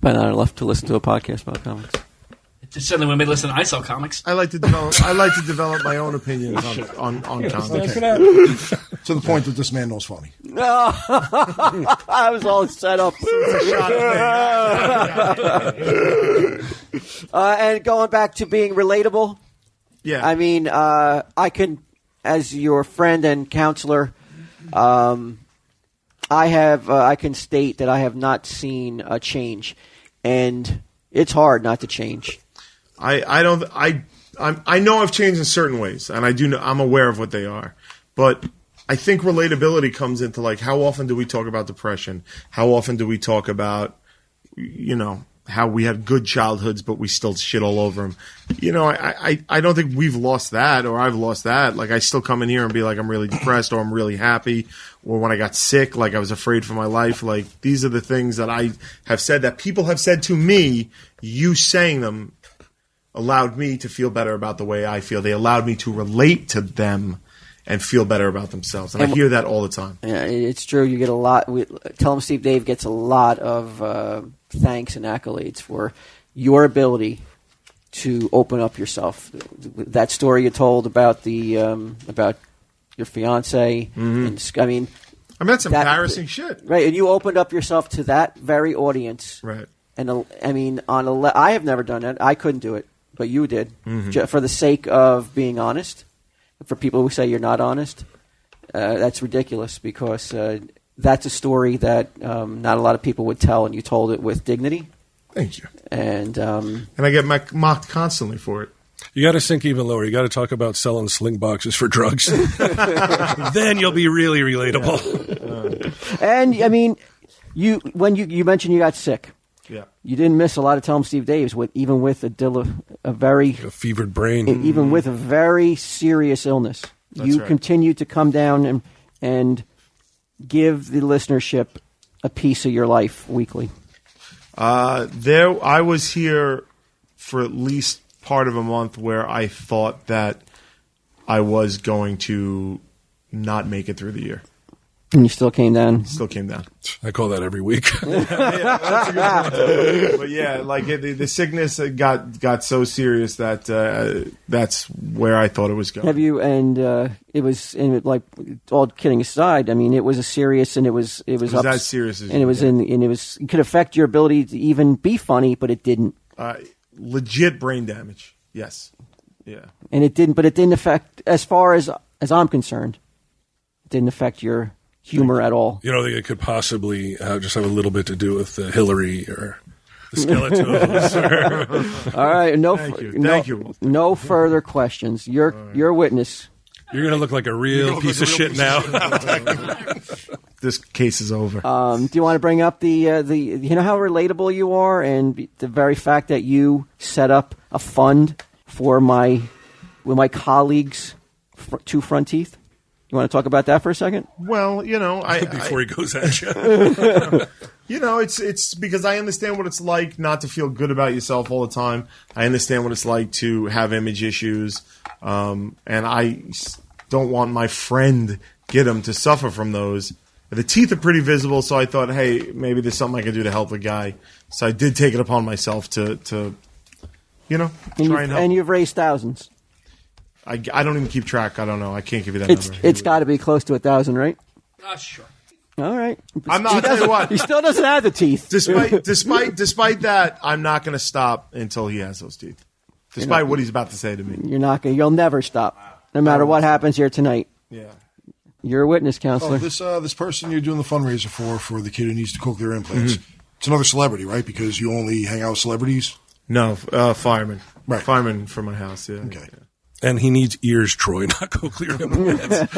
But I love to listen to a podcast about comics. Certainly when we listen to ISL Comics. I like to develop my own opinions on comics. To the point that this man knows funny. No, I was all set up. And going back to being relatable, Yeah. I mean, I can, as your friend and counselor, I can state that I have not seen a change, and it's hard not to change. I know I've changed in certain ways, and I do know I'm aware of what they are, but I think relatability comes into like how often do we talk about depression? How often do we talk about how we had good childhoods but we still shit all over them? I don't think we've lost that, or I've lost that. Like I still come in here and be like I'm really depressed or I'm really happy, or when I got sick, like I was afraid for my life. Like these are the things that I have said that people have said to me. You saying them allowed me to feel better about the way I feel. They allowed me to relate to them and feel better about themselves. And I hear that all the time. Yeah, it's true. You get a lot. Tell 'em Steve Dave gets a lot of thanks and accolades for your ability to open up yourself. That story you told about about your fiance. And, I mean, that's embarrassing shit. Right, and you opened up yourself to that very audience. Right. And I mean, I have never done it. I couldn't do it, but you did, for the sake of being honest. For people who say you're not honest, that's ridiculous because that's a story that not a lot of people would tell, and you told it with dignity. Thank you. And I get mocked constantly for it. You got to sink even lower. You got to talk about selling sling boxes for drugs. Then you'll be really relatable. And I mean, when you mentioned you got sick. Yeah. You didn't miss a lot of Tell 'em Steve Daves, even with a fevered brain. Even with a very serious illness. You continued to come down and give the listenership a piece of your life weekly. I was here for at least part of a month where I thought that I was going to not make it through the year. And you still came down? Still came down. I call that every week. That's a good point. But yeah, like the sickness got so serious that that's where I thought it was going. Have you? And it was like all kidding aside. I mean, it was a serious, and it was that serious, and it could affect your ability to even be funny, but it didn't. Legit brain damage. Yes. Yeah. And it didn't, but it didn't affect, as far as I'm concerned, it didn't affect your humor at all. You don't think it could possibly just have a little bit to do with Hillary or the Skeletons? All right, Thank you. No further questions. Your witness. You're going to look like a real piece of shit now. This case is over. Do you want to bring up the you know how relatable you are, and the very fact that you set up a fund for my colleagues, Two Front Teeth? You want to talk about that for a second? Well, before he goes at you. It's because I understand what it's like not to feel good about yourself all the time. I understand what it's like to have image issues, and I don't want my friend Gidim to suffer from those. The teeth are pretty visible, so I thought, hey, maybe there's something I can do to help the guy. So I did take it upon myself to try and help. And you've raised thousands. I don't even keep track. I don't know. I can't give you that It's number. it's got to be close to 1,000, right? Sure. All right. I'm not. I'll tell you what. He still doesn't have the teeth. Despite that, I'm not going to stop until he has those teeth. Despite what he's about to say to me. You're not going. You'll never stop, no matter what happens here tonight. Yeah. You're a witness, counselor. This person you're doing the fundraiser for the kid who needs to cochlear implants. It's another celebrity, right? Because you only hang out with celebrities. No, fireman. Right. Fireman for my house. Yeah. Okay. Yeah. And he needs ears, Troy, not cochlear implants.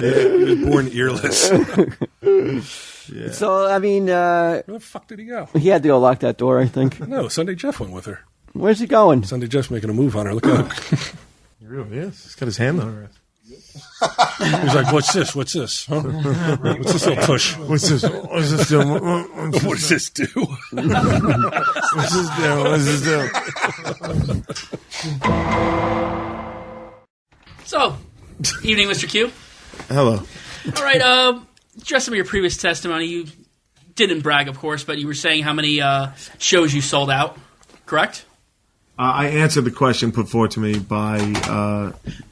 He was born earless. Yeah. So, I mean, Where the fuck did he go? he had to go lock that door, I think. No, Sunday Jeff went with her. Where's he going? Sunday Jeff's making a move on her. Look out. He really is. He's got his hand on her ass. He's like, what's this? What's this? Huh? What's this little push? What's this? What's this do? What does this do? What's this do? What's this do? So, evening, Mr. Q. Hello. All right. Just some of your previous testimony, you didn't brag, of course, but you were saying how many shows you sold out. Correct? I answered the question put forward to me by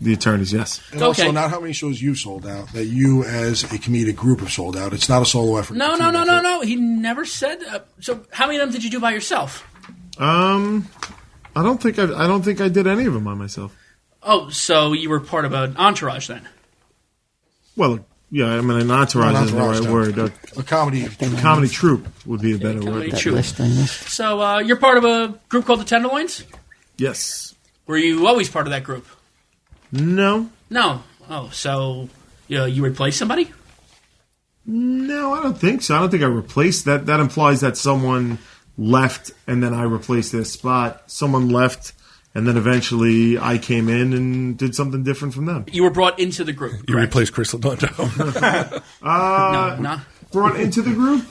the attorneys, yes. And also, Okay. not how many shows you've sold out, that you as a comedic group have sold out. It's not a solo effort. No. It's a team effort. He never said. So, how many of them did you do by yourself? I don't think I did any of them by myself. Oh, so you were part of an entourage then? Well, yeah, I mean, an entourage Not isn't the right no. word. A comedy. Comedy troupe would be a better comedy word. troupe. So you're part of a group called the Tenderloins? Yes. Were you always part of that group? No. No. Oh, so you replaced somebody? No, I don't think so. I don't think I replaced that. That implies that someone left and then I replaced their spot. Someone left and then eventually I came in and did something different from them. You were brought into the group. You correct? replaced Chris Lodondo. No. Brought into the group?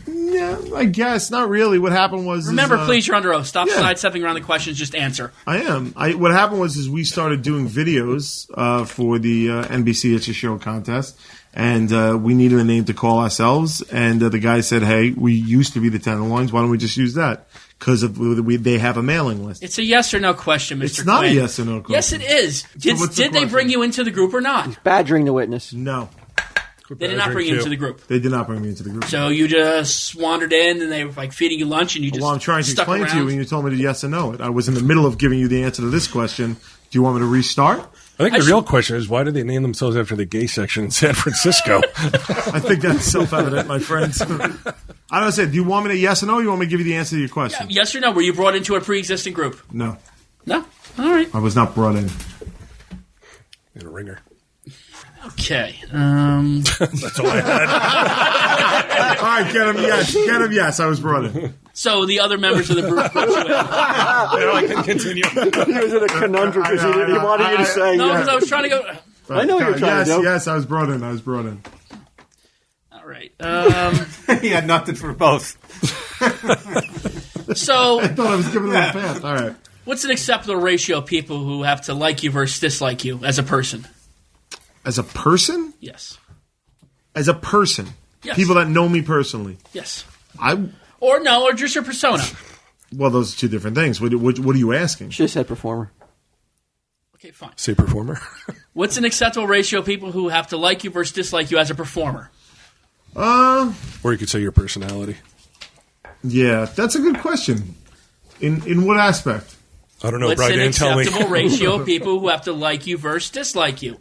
Yeah, I guess. Not really. What happened was... Remember, please, you're under oath. Stop sidestepping around the questions. Just answer. I am. What happened was we started doing videos for the NBC It's a Show contest, and we needed a name to call ourselves. And the guy said, "Hey, we used to be the Tenderloins. Why don't we just use that? Because they have a mailing list." It's a yes or no question, Mr. It's not Quinn. a yes or no question. Yes, it is. Did what's the they question? bring you into the group or not? Badgering the witness. No, They did not bring you into the group. they did not bring me into the group. So you just wandered in, and they were like feeding you lunch, and you just Well, I'm trying to stuck explain to you, around. and you told me to yes or no it. I was in the middle of giving you the answer to this question. Do you want me to restart? I think the real question is, why did they name themselves after the gay section in San Francisco? I think that's self-evident, my friends. I don't say, do you want me to yes or no, or you want me to give you the answer to your question? Yes or no? Were you brought into a pre-existing group? No, No. All right. I was not brought in. In a ringer. Okay. That's all I had. All right, get him yes. I was brought in. So the other members of the group brought you in. I can continue. He was in a conundrum because he wanted you to say No, yes. because I was trying to go. I know what you're trying to do. Yes, I was brought in. All right. He had nothing for both. So I thought I was giving him a pass. All right. what's an acceptable ratio of people who have to like you versus dislike you as a person? As a person? Yes. As a person? Yes. People that know me personally? Yes. Or no, or just your persona. Well, those are two different things. What are you asking? Should have said performer. Okay, fine. Say performer. What's an acceptable ratio of people who have to like you versus dislike you as a performer? Or you could say your personality. Yeah, that's a good question. In what aspect? I don't know, What's Brian. an Tell me. acceptable ratio of people who have to like you versus dislike you?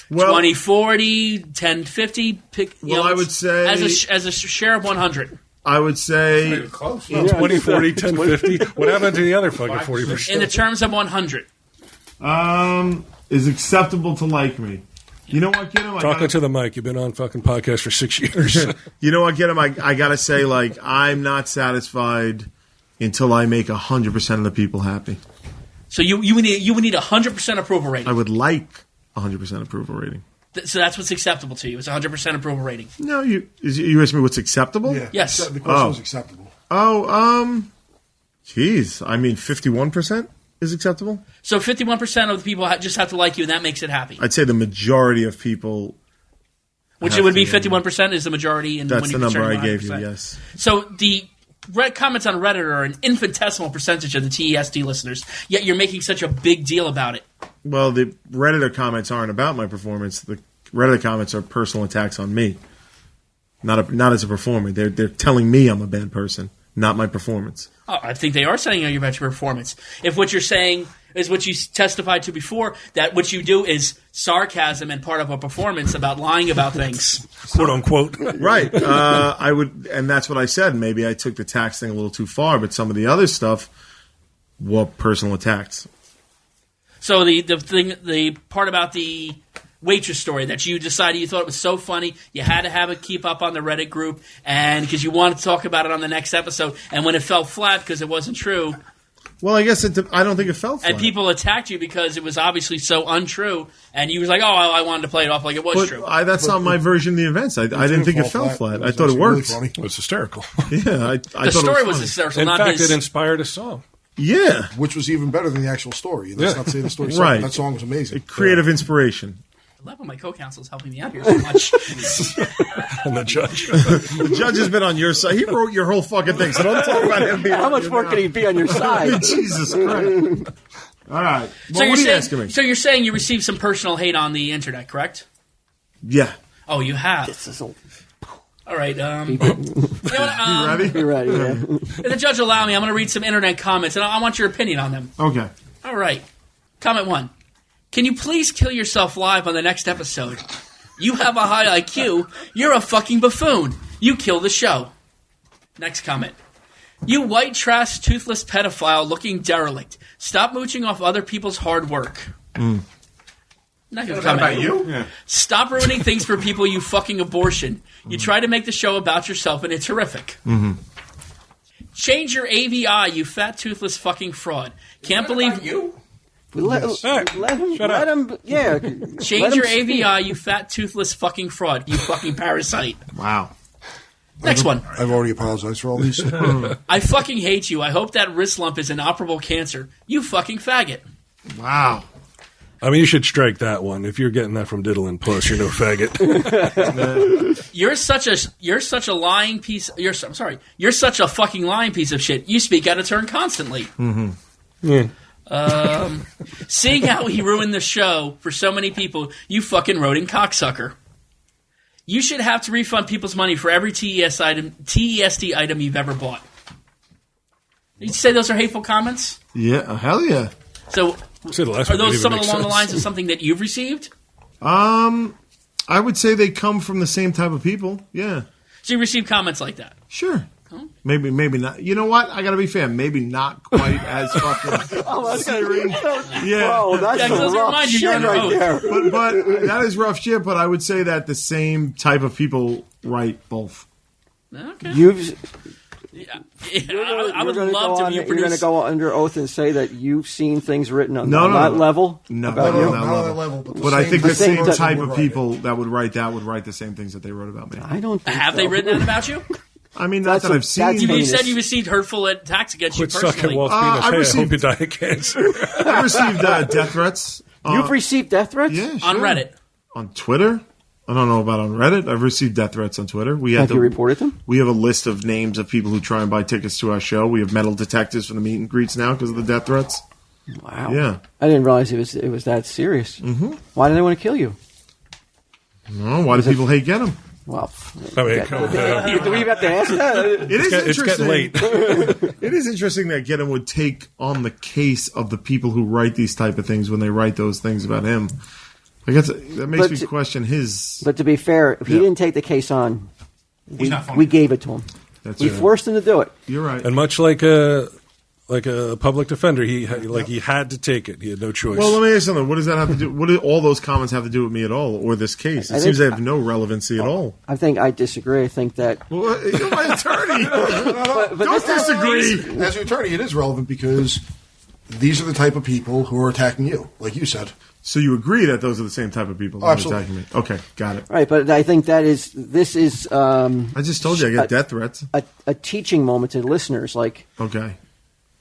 Well, 20-40, 10-50. Pick. Well, I would say as a share of 100. I would say Close. 20, 40, 10, 50. What happened to the other fucking 40%? In the terms of 100. is acceptable to like me. You know what, get him? Talking to the mic. You've been on fucking podcast for 6 years. You know what, get him? I gotta say, like, I'm not satisfied until I make 100% of the people happy. So you would need 100% approval rating. I would like 100% approval rating. So that's what's acceptable to you. It's 100% approval rating. No, you asking me what's acceptable? Yeah. Yes. The question was acceptable. Geez. I mean, 51% is acceptable? So 51% of the people just have to like you, and that makes it happy. I'd say the majority of people. Which it would be 51% is the majority. And That's when the you number concern I gave you, 100%. yes. So the comments on Reddit are an infinitesimal percentage of the TESD listeners, yet you're making such a big deal about it. Well, the Redditor comments aren't about my performance. The Redditor comments are personal attacks on me, not as a performer. They're telling me I'm a bad person, not my performance. Oh, I think they are saying about your performance. If what you're saying is what you testified to before, that what you do is sarcasm and part of a performance about lying about things. Quote unquote. Right. I would, and that's what I said. Maybe I took the tax thing a little too far, but some of the other stuff were personal attacks. So the part about the waitress story that you decided you thought it was so funny, you had to have it keep up on the Reddit group, and because you wanted to talk about it on the next episode, and when it fell flat because it wasn't true. Well, I guess I don't think it fell flat. And people attacked you because it was obviously so untrue, and you was like, "Oh, I wanted to play it off like it was true." That's not my version of the events. I didn't think it fell flat. I thought it worked. Really It was hysterical. Yeah, I the thought story it was funny. hysterical. In not fact, his. it inspired a song. Yeah, which was even better than the actual story. Let's not say the story. Right. That song was amazing. Creative inspiration. I love when my co-counsel is helping me out here so much. And the judge. The judge has been on your side. He wrote your whole fucking thing, so don't talk about him being How on much your more now. can he be on your side? Jesus Christ. All right. So Well, what are you saying, asking me? So you're saying you received some personal hate on the internet, correct? Yeah. Oh, you have. This is a- All right. You know what, Ready? Be ready. Yeah. if the judge allow me, I'm going to read some internet comments, and I want your opinion on them. Okay. All right. Comment 1. Can you please kill yourself live on the next episode? You have a high IQ. You're a fucking buffoon. You kill the show. Next comment. You white trash, toothless pedophile looking derelict. Stop mooching off other people's hard work. Next comment. About you? Yeah. Stop ruining things for people, you fucking abortion. You try to make the show about yourself, and it's horrific. Change your AVI, you fat, toothless fucking fraud. Can't believe you. Let him. Yeah. Change your AVI, you fat, toothless fucking fraud. You fucking parasite. Wow. Next one. I've already apologized for all these. I fucking hate you. I hope that wrist lump is inoperable cancer. You fucking faggot. Wow. I mean, you should strike that one. If you're getting that from Diddle and Puss, you're no faggot. You're such a lying piece. You're such a fucking lying piece of shit. You speak out of turn constantly. Yeah. Seeing how he ruined the show for so many people, you fucking rodent cocksucker. You should have to refund people's money for every TESD item you've ever bought. Did you say those are hateful comments? Yeah. Hell yeah. So, See, the last are one didn't those even some make along the sense. lines of something that you've received? I would say they come from the same type of people. Yeah. So you received comments like that? Sure. Maybe not. You know what? I got to be fair. Maybe not quite as fucking. Oh, that's gonna read. Yeah. Bro, that's Yeah, 'cause those some rough remind you you're shit under right oath. there. But that is rough shit. But I would say that the same type of people write both. Okay. You've. I would You're gonna love go to on- be You're going to produced. go under oath and say that you've seen things written on No, that no. level No, about no, you. no, Not no. on that level, but, But I think the same same type type of of people that would write the same things that they wrote about me. I don't think Have so. they written that about you? I mean, not that I've that's seen. You heinous. said you received hurtful attacks against Quit you sucking personally. Walt's I penis. Hey, I received- hope you die of cancer. I've received death threats. You've received death threats? Yeah, On sure. Reddit. On Twitter. I don't know about on Reddit. I've received death threats on Twitter. Have you reported them? We have a list of names of people who try and buy tickets to our show. We have metal detectives for the meet and greets now because of the death threats. Wow. Yeah. I didn't realize it was that serious. Mm-hmm. Why do they want to kill you? No, why do people hate get them? Well, I mean, come on. do we even have to ask that? It is It's getting late. It is interesting that Get Him would take on the case of the people who write these type of things when they write those things about him. I guess that makes me question his. But to be fair, if he didn't take the case on, we gave it to him. That's We right. forced him to do it. You're right. And much like a public defender, he had to take it. He had no choice. Well, let me ask you something. What does that have to do? What do all those comments have to do with me at all, or this case? It I seems think- they have no relevancy at all. I think I disagree. I think that. Well, you're my attorney. But Don't this is- disagree. as an attorney, it is relevant because these are the type of people who are attacking you, like you said. So you agree that those are the same type of people that are Absolutely. attacking me? Okay, got it. Right, but I think this is I just told you I get death threats. a teaching moment to listeners. Like, Okay.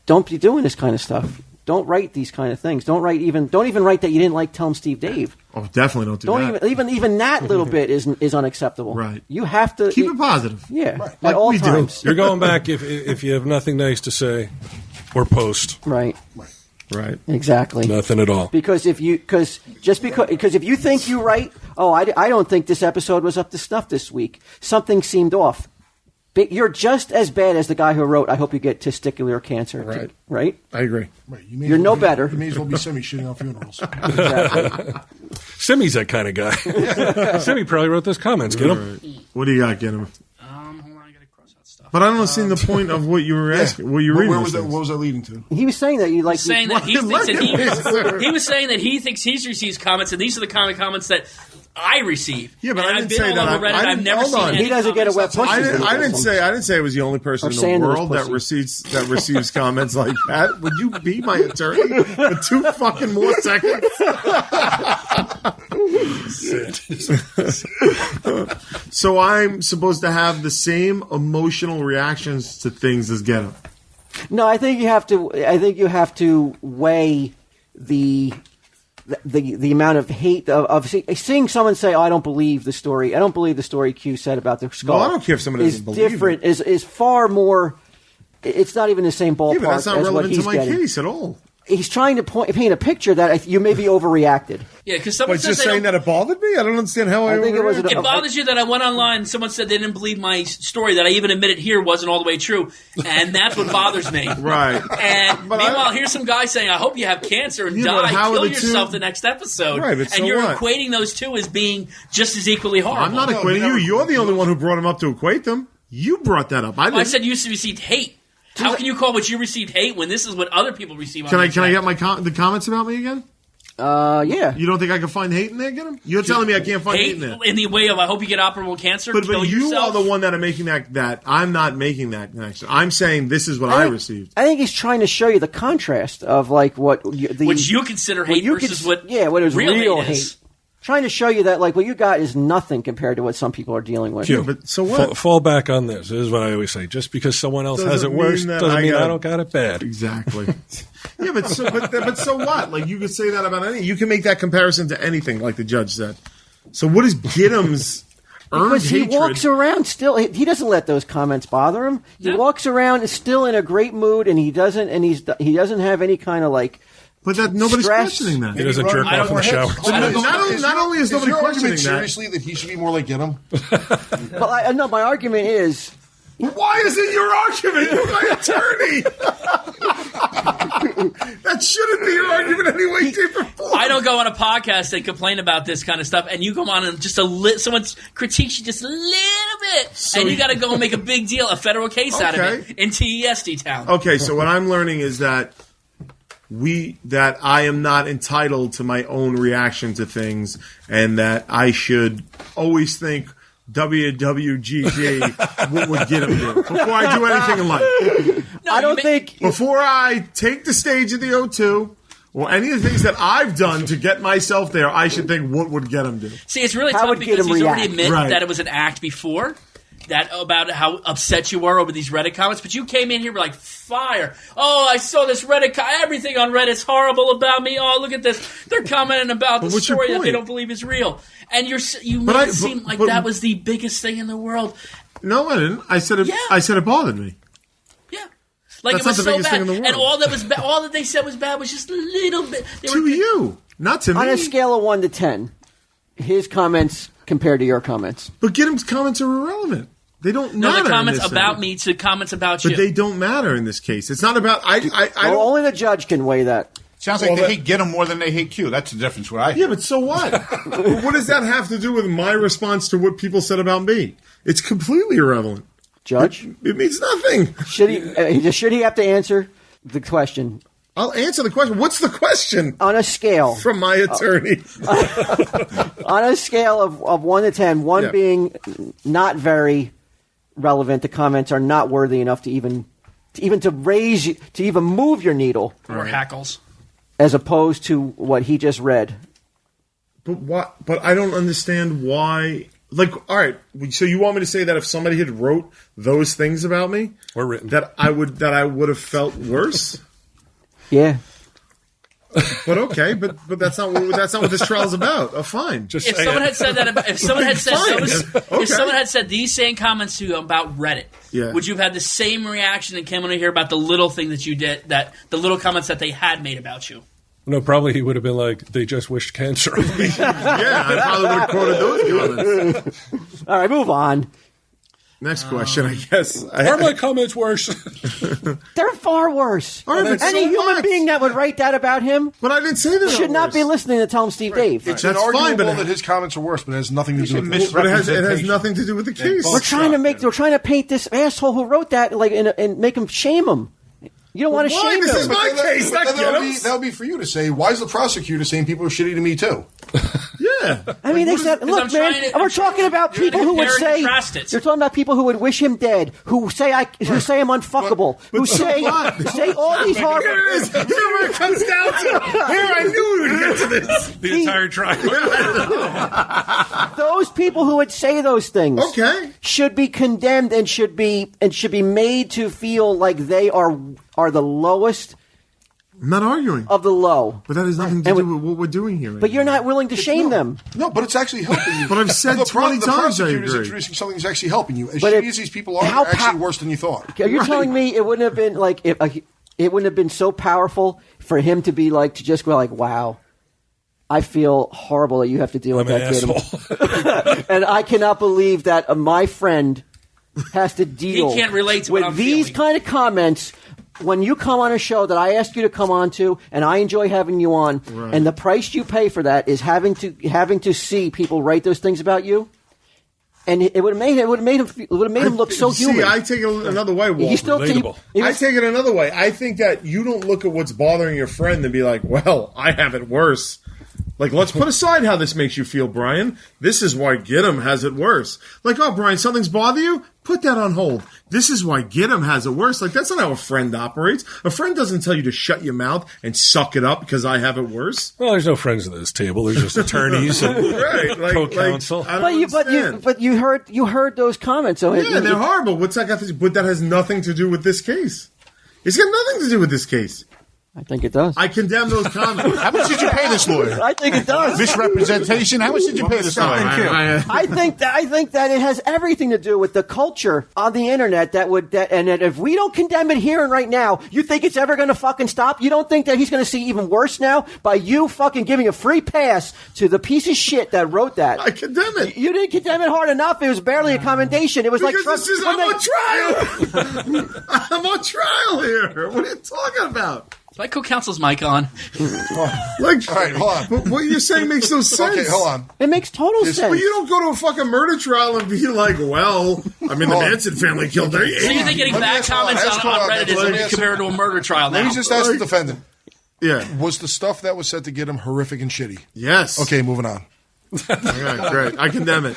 don't be doing this kind of stuff. don't write these kind of things. Don't even write that you didn't like Tell 'em Steve Dave. Oh, definitely don't do that. Even that little bit is unacceptable. Right. You have to Keep it positive. Yeah, Right. at Like all we do. times. You're going back if you have nothing nice to say or post. Right. Right. Exactly. Nothing at all. Because if you think you write, I don't think this episode was up to snuff this week. Something seemed off. But you're just as bad as the guy who wrote, I hope you get testicular cancer. Right. Right? I agree. Right. You're no better. You may as well be semi-shitting on funerals. Exactly. Simi's that kind of guy. Simi probably wrote those comments. Get him. Right. What do you got, get him? Hold on, I gotta cross out stuff. But I don't see the point of what you were asking. What you reading? Where was that? What was that leading to? He was saying that you like. Saying that he thinks that he was saying that he thinks he's received comments, and these are the kind of comments that I receive. Yeah, but and I I've didn't been say all that. over Reddit. I I've didn't- never hold seen on. any He doesn't get a web comments. pussy. I didn't say I was the only person Or in the Sanders world that pussy. receives comments like that. Would you be my attorney for 2 fucking more seconds? So I'm supposed to have the same emotional reactions to things as Get 'em. No, I think you have to weigh the amount of hate of seeing someone say, "Oh, I don't believe the story. I don't believe the story Q said about the skull." No, I don't care if someone is doesn't believe different. Is far more. It's not even the same ballpark Yeah, but that's not as what relevant to he's my getting. case at all. He's trying to paint a picture that you may be overreacted. Yeah, because someone But says just saying that it bothered me? I don't understand how I think it was overreacted. it bothers you that I went online and someone said they didn't believe my story that I even admitted here wasn't all the way true, and that's what bothers me. Right. And But meanwhile, here's some guy saying, "I hope you have cancer and Yeah, but die, how are kill the two- yourself the next episode." Right, but so and you're what? equating those two as being just as equally horrible. I'm not equating you. You're the only one who brought them up to equate them. You brought that up. I didn't. I said you received hate. How can you call what you received hate when this is what other people receive? Can on I the internet? get the comments about me again? Yeah. You don't think I can find hate in there? Get him? You're telling me I can't find hate in there. in the way of I hope you get operable cancer. But kill you yourself. are the one that are making that. I'm not making that connection. I'm saying this is what I received. I think he's trying to show you the contrast of like what which you consider hate versus what what is real hate is. Trying to show you that like what you got is nothing compared to what some people are dealing with. Q, but so what? Fall back on this. This is what I always say. Just because someone else has it worse doesn't mean I don't got it bad. Exactly. Yeah, but so what? Like you could say that about anything. You can make that comparison to anything, like the judge said. So what is Giddim's earned Because he hatred? walks around still. He doesn't let those comments bother him. He walks around still in a great mood, and he doesn't have any kind of like. But that nobody's stress. questioning that. He doesn't jerk off in the shower. Not only is nobody your questioning argument that. seriously that he should be more like Get 'em? But no, my argument is. Why is it your argument? You're my attorney. That shouldn't be your argument anyway, shape, or form. I don't go on a podcast and complain about this kind of stuff, and you go on and just someone critiques you just a little bit, and you got to go and make a big deal, a federal case out of it in TESD town. Okay, so what I'm learning is that I am not entitled to my own reaction to things, and that I should always think WWGG what would get him there before I do anything in life. No, I don't think. Before I take the stage at the O2 or any of the things that I've done to get myself there, I should think what would get him there. See, it's really How tough would because Gidim he's already react? admitted Right. that it was an act before. That about how upset you were over these Reddit comments, but you came in here like fire. Oh, I saw this Reddit. Everything on Reddit's horrible about me. Oh, look at this. They're commenting about the what's your story that they point? don't believe is real. And you But made it seem like that was the biggest thing in the world. No, I didn't. I said it. Yeah. I said it bothered me. Yeah, like That's it was not the so biggest bad. thing in the world. And all that they said was bad was just a little bit. To you, not to On me. a scale of 1 to 10, his comments compared to your comments. But Giddim's comments are irrelevant. They don't No, matter. the comments in this about thing. me to comments about you. But they don't matter in this case. It's not about. I Well, don't. only the judge can weigh that. Sounds like Well, they that- hate Get 'em more than they hate Q. That's the difference. Where I Yeah, but so what? What does that have to do with my response to what people said about me? It's completely irrelevant. Judge, It means nothing. should he have to answer the question I'll answer the question. What's the question on a scale? from my attorney? On a scale of 1 to 10, 1 Yeah. being not very relevant, the comments are not worthy enough to even to raise you, to even move your needle, or hackles. as opposed to what he just read. But what? But I don't understand why. Like, all right. So you want me to say that if somebody had wrote those things about me, Or written. that I would have felt worse? Yeah. But okay, but that's not what this trial is about. Oh, fine. Just If say someone it. had said that, if someone had said Fine. if someone had said these same comments to you about Reddit, Yeah. would you have had the same reaction and came on to hear about the little thing that you did, that the little comments that they had made about you? No, probably he would have been like, they just wished cancer on me. Yeah, I probably would have quoted those comments. All right, move on. Next question, I guess. Are my comments worse? They're far worse. All right, but Any so human what? being that would write that about him But I didn't say that. should not be listening to Tell Him Steve Dave. It's That's fine, inarguable but- that his comments are worse, but it has nothing to do with this. But it has nothing to do with the case. We're trying to paint this asshole who wrote that and make him shame him. You don't want to Why? shame This him. is my case, not Gibbs. That would be for you to say. Why is the prosecutor saying people are shitty to me too? Yeah. I mean, they said, look, I'm trying man, to- we're I'm talking about trying to people who would compare and say contrast it. you're talking about people who would wish him dead, who say I'm unfuckable, who say all these Here horrible. it is. Here it comes down to. Here, I knew we would get to this. The entire trial. Those people who would say those things, Okay. should be condemned and should be made to feel like they are the lowest I'm not arguing. of the low. But that has nothing to And do with what we're doing here. But you're not willing to shame them. No, but it's actually helping you. But I've said 20 the times I prosecutor is agree. introducing something that's actually helping you. As But shitty as these people are, how they're actually pow- worse than you thought. Are you Right. telling me it wouldn't have been like it wouldn't have been so powerful for him to be like to just go like, wow, I feel horrible that you have to deal I'm with an that asshole. kid, and I cannot believe that my friend has to deal. can't relate to what with I'm these feeling. kind of comments. When you come on a show that I ask you to come on to, and I enjoy having you on, and the price you pay for that is having to see people write those things about you, and it would have made him look so See, human. I take it another way, Walter. He still Relatable. I take it another way. I think that you don't look at what's bothering your friend and be like, well, I have it worse. Like, let's put aside how this makes you feel, Brian. This is why Gidim has it worse. Like, oh, Brian, something's bother you? Put that on hold. This is why Gidim has it worse. Like, that's not how a friend operates. A friend doesn't tell you to shut your mouth and suck it up because I have it worse. Well, there's no friends at this table. There's just attorneys and Right. Like, co-counsel. I don't understand. but you heard those comments. So Yeah, they're horrible. What's that got to do? But that has nothing to do with this case. It's got nothing to do with this case. I think it does. I condemn those comments. How much did you pay this lawyer? I think it does. Misrepresentation. How much did you pay this lawyer? I think that it has everything to do with the culture on the internet and that if we don't condemn it here and right now, you think it's ever going to fucking stop? You don't think that he's going to see even worse now by you fucking giving a free pass to the piece of shit that wrote that? I condemn it. You didn't condemn it hard enough. It was barely a commendation. It was Because like this is, I'm on trial. I'm on trial here. What are you talking about? Is my co-counsel's mic on? Like, All right, hold on. But what you're saying makes no sense. Okay, hold on. It makes total sense. But you don't go to a fucking murder trial and be like, well, I mean, the Manson family killed their So you think getting Let me bad ask- hold on, comments ask- on hold on, Reddit is let me only ask- compared to a murder trial now? Let me just ask the defendant. Yeah. Was the stuff that was said to get him horrific and shitty? Yes. Okay, moving on. Okay, great. I condemn it.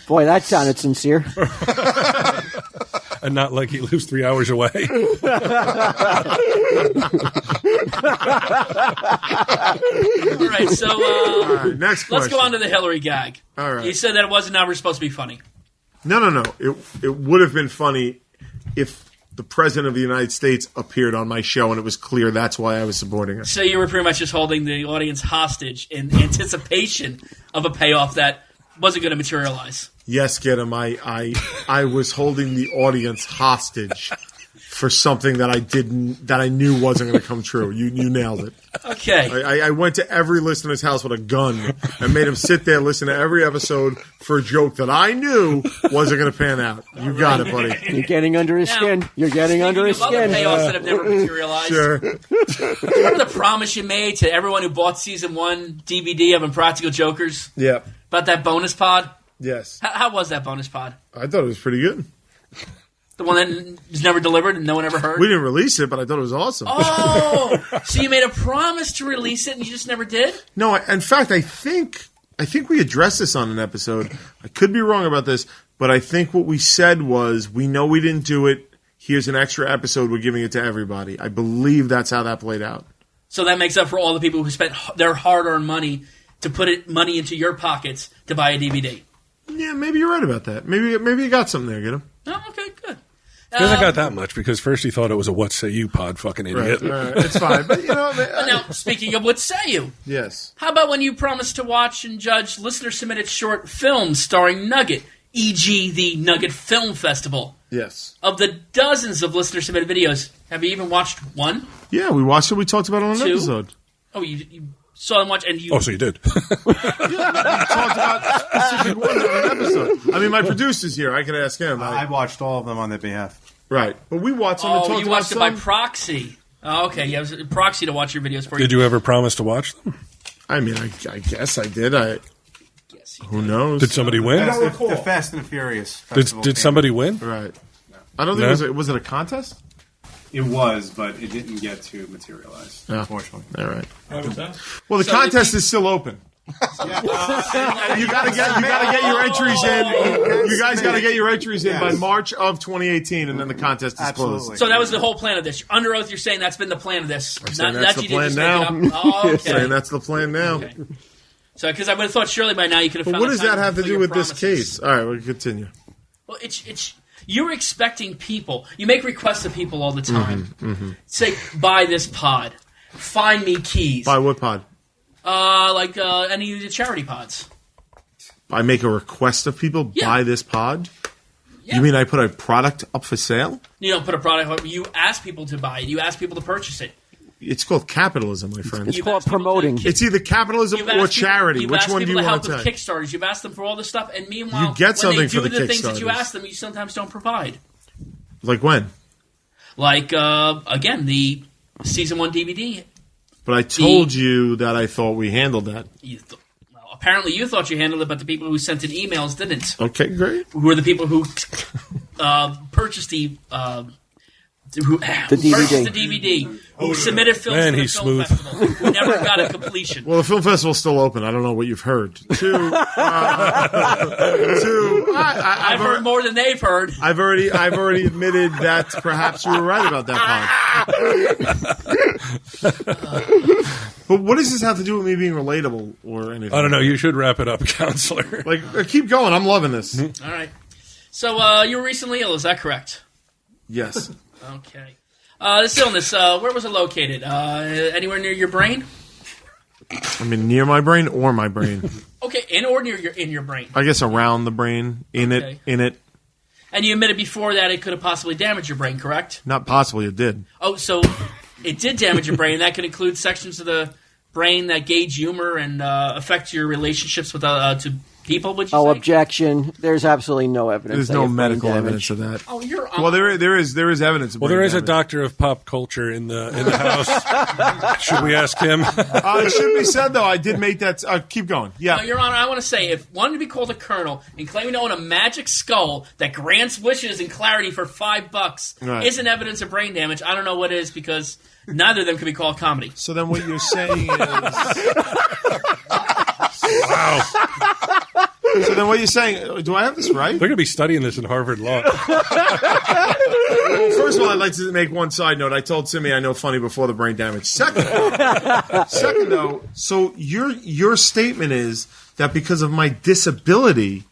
Boy, that sounded sincere. and not like he lives 3 hours away. All right, so Next question. let's go on to the Hillary gag. All right. You said that it wasn't ever supposed to be funny. No. It would have been funny if the President of the United States appeared on my show and it was clear that's why I was supporting her. So you were pretty much just holding the audience hostage in anticipation of a payoff that wasn't going to materialize. Yes, get him. I was holding the audience hostage for something that I knew wasn't going to come true. You nailed it. Okay. I went to every listener's house with a gun and made him sit there, listen to every episode for a joke that I knew wasn't going to pan out. You got it, buddy. You're getting under his Now, skin. You're getting under his Speaking of skin. other payoffs that have never materialized. Sure. Remember the promise you made to everyone who bought season 1 DVD of Impractical Jokers Yeah. about that bonus pod? Yes. How was that bonus pod? I thought it was pretty good. The one that was never delivered and no one ever heard? We didn't release it, but I thought it was awesome. Oh, so you made a promise to release it and you just never did? No, in fact, I think we addressed this on an episode. I could be wrong about this, but I think what we said was, we know we didn't do it. Here's an extra episode. We're giving it to everybody. I believe that's how that played out. So that makes up for all the people who spent their hard-earned money to put money into your pockets to buy a DVD. Yeah, maybe you're right about that. Maybe you got something there, get him. Oh, okay, good. He hasn't got that much because first he thought it was a What Say You pod, fucking idiot. Right. It's fine. But, Now, speaking of What Say You? Yes. How about when you promised to watch and judge listener-submitted short films starring Nugget, e.g. the Nugget Film Festival? Yes. Of the dozens of listener-submitted videos, have you even watched one? Yeah, we watched it. We talked about it on an 2? episode. Oh, you saw them watch, and you... Oh, so you did. We talked about specific ones on an episode. I mean, my producer's here. I could ask him. I watched all of them on their behalf. Right. But we watched them and talked you about watched it by some. proxy. Oh, okay. Yeah, it was a proxy to watch your videos for you. Did you ever promise to watch them? I mean, I guess I did. Who knows? Did somebody win? The Fast and Furious festival Did somebody win? Right. I don't think was it a contest? It was, but it didn't get to materialize, unfortunately. All right. Why was that? Well, the contest is still open. You gotta get your entries in. You guys gotta get your entries in by March of 2018, and then the contest is closed. So that was the whole plan of this. Under oath, you're saying that's been the plan of this. I'm saying that's the plan now. Oh, okay. Saying that's the plan now. Okay. So, because I would have thought surely by now you could have But found what does the time that have to fulfill do your with this promises. case? All right, we'll continue. Well, it's you're expecting people. You make requests of people all the time. Say, buy this pod. Find me keys. By what pod? Like any of the charity pods. I make a request of people buy this pod. Yeah. You mean I put a product up for sale? You don't put a product up. You ask people to buy it. You ask people to purchase it. It's called capitalism, my friend. It's called promoting. It's either capitalism You've or asked people- charity. You've Which asked one do people you to want help to with take? Kickstarters. You've asked them for all this stuff, and meanwhile, You get something when they for do the things that you Kickstarters. ask them, you sometimes don't provide. Like when? Like again, the season 1 DVD. But I told you that I thought we handled that. Well, apparently you thought you handled it, but the people who sent in emails didn't. Okay, great. Who were the people who purchased the DVD, who submitted films Man, to the he's film smooth. festival, who never got a completion. Well, the film festival's still open. I don't know what you've heard. I've heard more than they've heard. I've already admitted that perhaps you were right about that pod. But what does this have to do with me being relatable or anything? I don't know. You should wrap it up, counselor. Keep going. I'm loving this. All right. So you were recently ill, is that correct? Yes. Okay. This illness, where was it located? Anywhere near your brain? I mean, near my brain or my brain. Okay, in or near in your brain. I guess around the brain, in it. And you admitted before that it could have possibly damaged your brain, correct? Not possibly, it did. Oh, so it did damage your brain. That could include sections of the brain that gauge humor and affect your relationships with to people. Would you say? Objection. There's absolutely no evidence. There's that no you have brain medical damage. evidence of that. Oh, you're Well, there is evidence. Of Well, brain there is a damage. doctor of pop culture in the house. Should we ask him? It should be said though. I did make that. Keep going. Yeah. No, Your Honor, I want to say, if one to be called a colonel and claiming to own a magic skull that grants wishes and clarity for $5 Right. isn't evidence of brain damage, I don't know what is, because neither of them could be called comedy. So then what you're saying is... Wow. So then what you're saying... Do I have this right? They're going to be studying this in Harvard Law. Well, first of all, I'd like to make one side note. I told Simi I know funny before the brain damage. Second, though, so your statement is that because of my disability...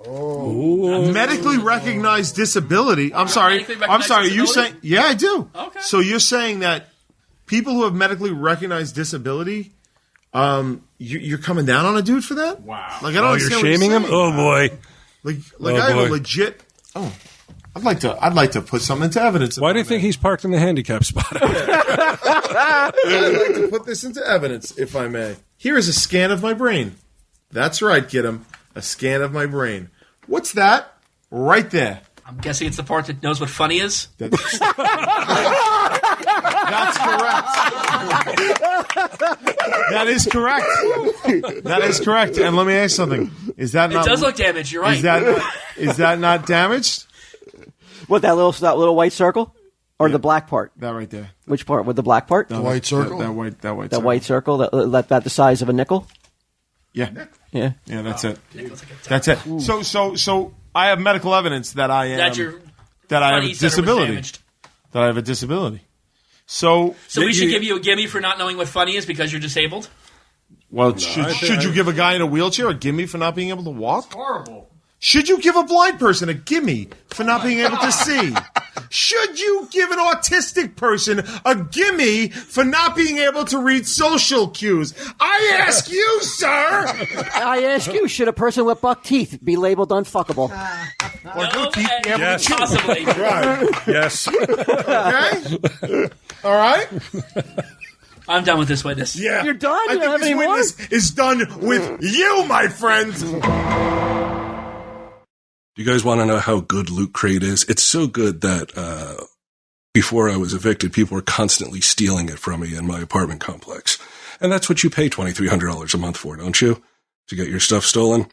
medically recognized disability. I'm sorry. Medically recognized You're saying, disability? yeah, I do. Okay. So you're saying that people who have medically recognized disability, you're coming down on a dude for that? Wow. Like I don't Oh, you're understand what shaming him? saying. Oh, boy. Like Oh, I have boy. a legit. Oh, I'd like to put something into evidence. Why do you about think that. he's parked in the handicap spot? I'd like to put this into evidence, if I may. Here is a scan of my brain. That's right, get him. A scan of my brain. What's that? Right there. I'm guessing it's the part that knows what funny is. That's correct. That is correct. That is correct. And let me ask you something. Is that It not? does look damaged. You're right. Is that not damaged? What, that little white circle, or the black part? That right there. Which part? With the black part? The white circle? That white. That white circle. That the size of a nickel. Yeah. Yeah. Yeah. That's it. That's it. So I have medical evidence that I am that your that I have a funny center was disability. damaged. That I have a disability. So we should give you a gimme for not knowing what funny is because you're disabled? Well, should you give a guy in a wheelchair a gimme for not being able to walk? Horrible. Should you give a blind person a gimme for not being able to see? Should you give an autistic person a gimme for not being able to read social cues? I ask you, sir! I ask you, should a person with buck teeth be labeled unfuckable? Or no teeth be able to chew? Possibly. Right. Yes. Okay? All right? I'm done with this witness. Yeah. You're done? I You don't think have this any more? witness is done with you, my friend. Do you guys want to know how good Loot Crate is? It's so good that before I was evicted, people were constantly stealing it from me in my apartment complex. And that's what you pay $2,300 a month for, don't you? To get your stuff stolen.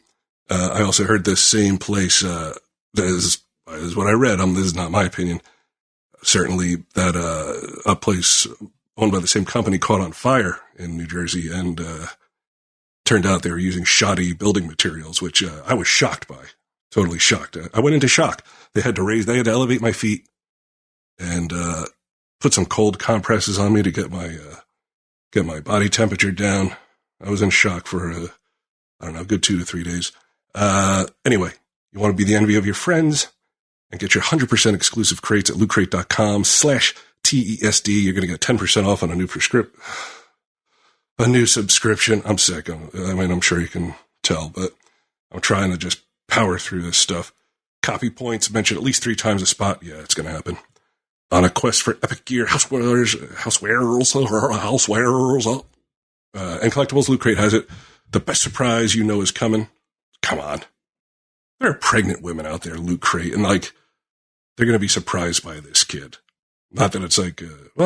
I also heard this same place, is what I read. This is not my opinion. Certainly that a place owned by the same company caught on fire in New Jersey, and turned out they were using shoddy building materials, which I was shocked by. Totally shocked. I went into shock. They had to elevate my feet and put some cold compresses on me to get my body temperature down. I was in shock for a good 2 to 3 days. Anyway, you want to be the envy of your friends and get your 100% exclusive crates at lootcrate.com/TESD. You're going to get 10% off on a new subscription. I'm sick. I'm sure you can tell, but I'm trying to just power through this stuff. Copy points mentioned at least 3 times a spot. Yeah, it's going to happen. On a quest for epic gear, housewares, and collectibles. Loot Crate has it. The best surprise you know is coming. Come on. There are pregnant women out there, Loot Crate, and they're going to be surprised by this kid. Not that it's I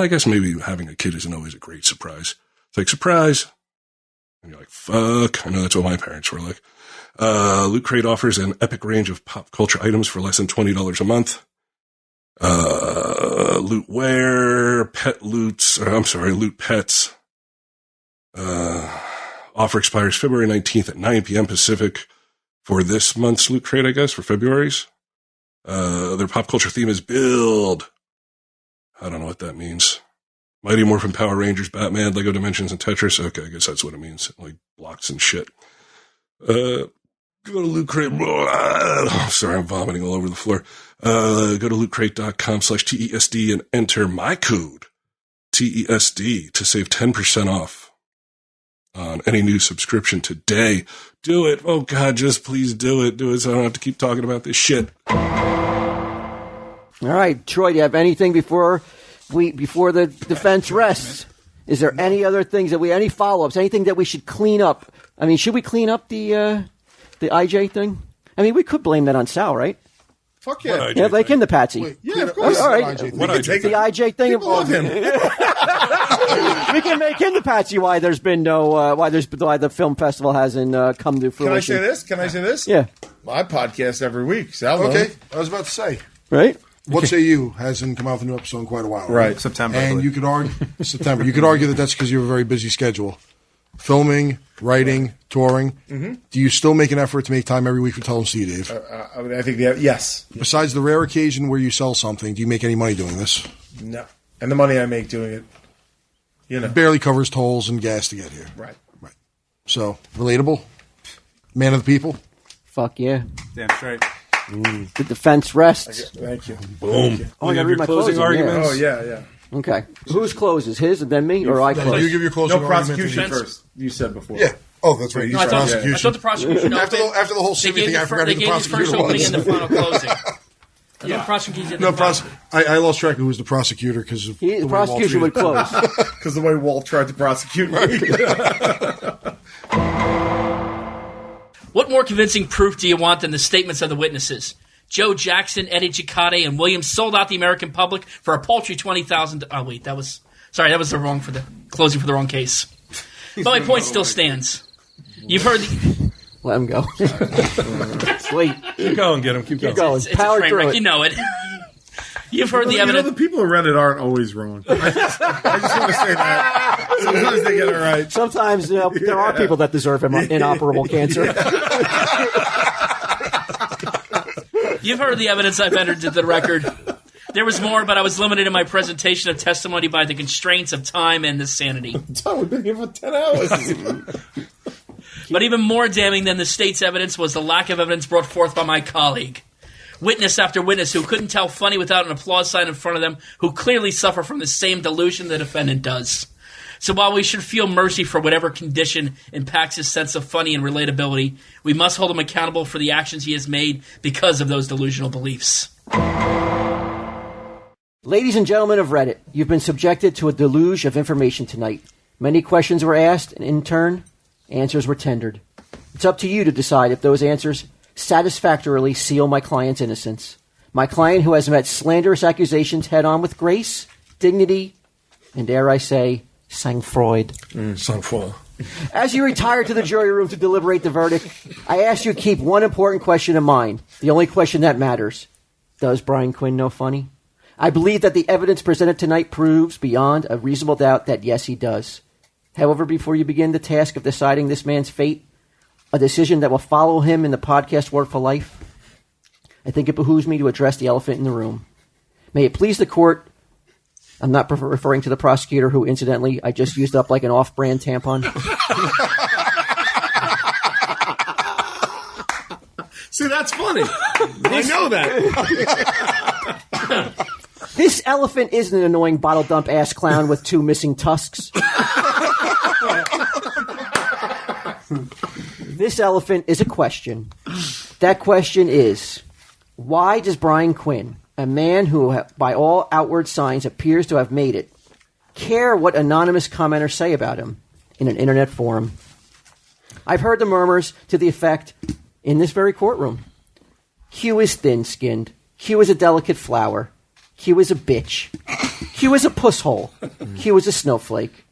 guess maybe having a kid isn't always a great surprise. It's like, surprise. And you're like, fuck. I know that's what my parents were like. Loot Crate offers an epic range of pop culture items for less than $20 a month. Loot wear, Loot Pets. Offer expires February 19th at 9 p.m. Pacific for this month's Loot Crate, I guess, for February's. Their pop culture theme is Build. I don't know what that means. Mighty Morphin Power Rangers, Batman, Lego Dimensions, and Tetris. Okay, I guess that's what it means. Like blocks and shit. Go to Loot Crate. Sorry, I'm vomiting all over the floor. Go to lootcrate.com/TESD and enter my code, TESD, to save 10% off on any new subscription today. Do it. Oh, God, just please do it. Do it so I don't have to keep talking about this shit. All right, Troy, do you have anything before the defense rests? Is there any other things any follow-ups, anything that we should clean up? I mean, should we clean up the IJ thing? I mean, we could blame that on Sal, right? Fuck yeah. Yeah, like in the Patsy. Wait, Yeah, of course. All right. IJ thing. We can take The IJ thing. People love him. We can make him the Patsy why there's been no why the film festival hasn't come to fruition. Can I say this? Yeah. My podcast every week. Sal Okay, I was about to say. Right? What Say You hasn't come out with a new episode in quite a while. Right. September. And you could argue September. You could argue that that's because you have a very busy schedule. Filming, writing, touring. Mm-hmm. Do you still make an effort to make time every week for Tell 'em Steve, Dave? I think yes. Besides the rare occasion where you sell something, do you make any money doing this? No. And the money I make doing it, It barely covers tolls and gas to get here. Right. So, relatable? Man of the people? Fuck yeah. Damn straight. The defense rests. Thank you. Boom. Oh, I gotta read my closing arguments. Oh, yeah. Okay. Whose closes? His and then me? Or I close? You give your closing No argument. prosecution Defense. first. You said before. Yeah. Oh, that's right. No, I thought the prosecution After the whole they Simi gave thing, I the forgot who the first prosecutor opening was. and the final closing. The prosecution did the No, final. I lost track of who was the prosecutor because of The prosecution would close. Because the way Walt tried to prosecute me. What more convincing proof do you want than the statements of the witnesses? Joe Jackson, Eddie Giacate, and Williams sold out the American public for a paltry $20,000. Oh wait, that was the wrong for the closing for the wrong case. But my point still stands. You've heard the. Let him go. Sweet. Keep going, get him. Keep going. going. It's Power a train through wreck. it. You know it. You've heard the evidence. The people who Reddit aren't always wrong. I just want to say that. Sometimes they get it right. Sometimes there are people that deserve inoperable cancer. You've heard the evidence I've entered into the record. There was more, but I was limited in my presentation of testimony by the constraints of time and the sanity. We've been here for 10 hours. But even more damning than the state's evidence was the lack of evidence brought forth by my colleague. Witness after witness who couldn't tell funny without an applause sign in front of them, who clearly suffer from the same delusion the defendant does. So while we should feel mercy for whatever condition impacts his sense of funny and relatability, we must hold him accountable for the actions he has made because of those delusional beliefs. Ladies and gentlemen of Reddit, you've been subjected to a deluge of information tonight. Many questions were asked, and in turn, answers were tendered. It's up to you to decide if those answers satisfactorily seal my client's innocence. My client who has met slanderous accusations head-on with grace, dignity, and dare I say, sang-froid. Sang-froid. As you retire to the jury room to deliberate the verdict, I ask you to keep one important question in mind, the only question that matters. Does Brian Quinn know funny? I believe that the evidence presented tonight proves beyond a reasonable doubt that yes, he does. However, before you begin the task of deciding this man's fate, a decision that will follow him in the podcast world for life, I think it behooves me to address the elephant in the room. May it please the court, I'm not referring to the prosecutor who, incidentally, I just used up like an off-brand tampon. See, that's funny. I know that. This elephant isn't an annoying bottle dump ass clown with 2 missing tusks. This elephant is a question. That question is, why does Brian Quinn, a man who, by all outward signs, appears to have made it, care what anonymous commenters say about him in an internet forum? I've heard the murmurs to the effect, in this very courtroom, Q is thin-skinned, Q is a delicate flower, Q is a bitch, Q is a pusshole, Q is a snowflake.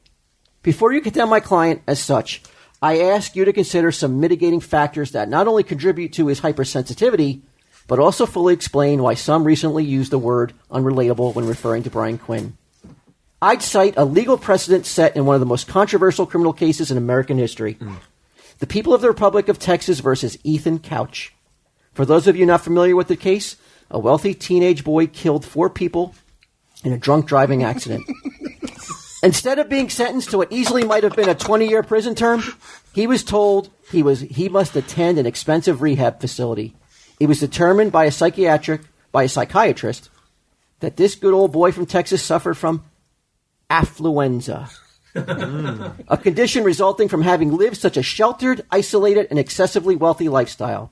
Before you condemn my client as such, I ask you to consider some mitigating factors that not only contribute to his hypersensitivity, but also fully explain why some recently used the word unrelatable when referring to Brian Quinn. I'd cite a legal precedent set in one of the most controversial criminal cases in American history. The People of the Republic of Texas versus Ethan Couch. For those of you not familiar with the case, a wealthy teenage boy killed 4 people in a drunk driving accident. Instead of being sentenced to what easily might have been a 20-year prison term, he was told he must attend an expensive rehab facility. It was determined by a psychiatrist that this good old boy from Texas suffered from affluenza, a condition resulting from having lived such a sheltered, isolated, and excessively wealthy lifestyle.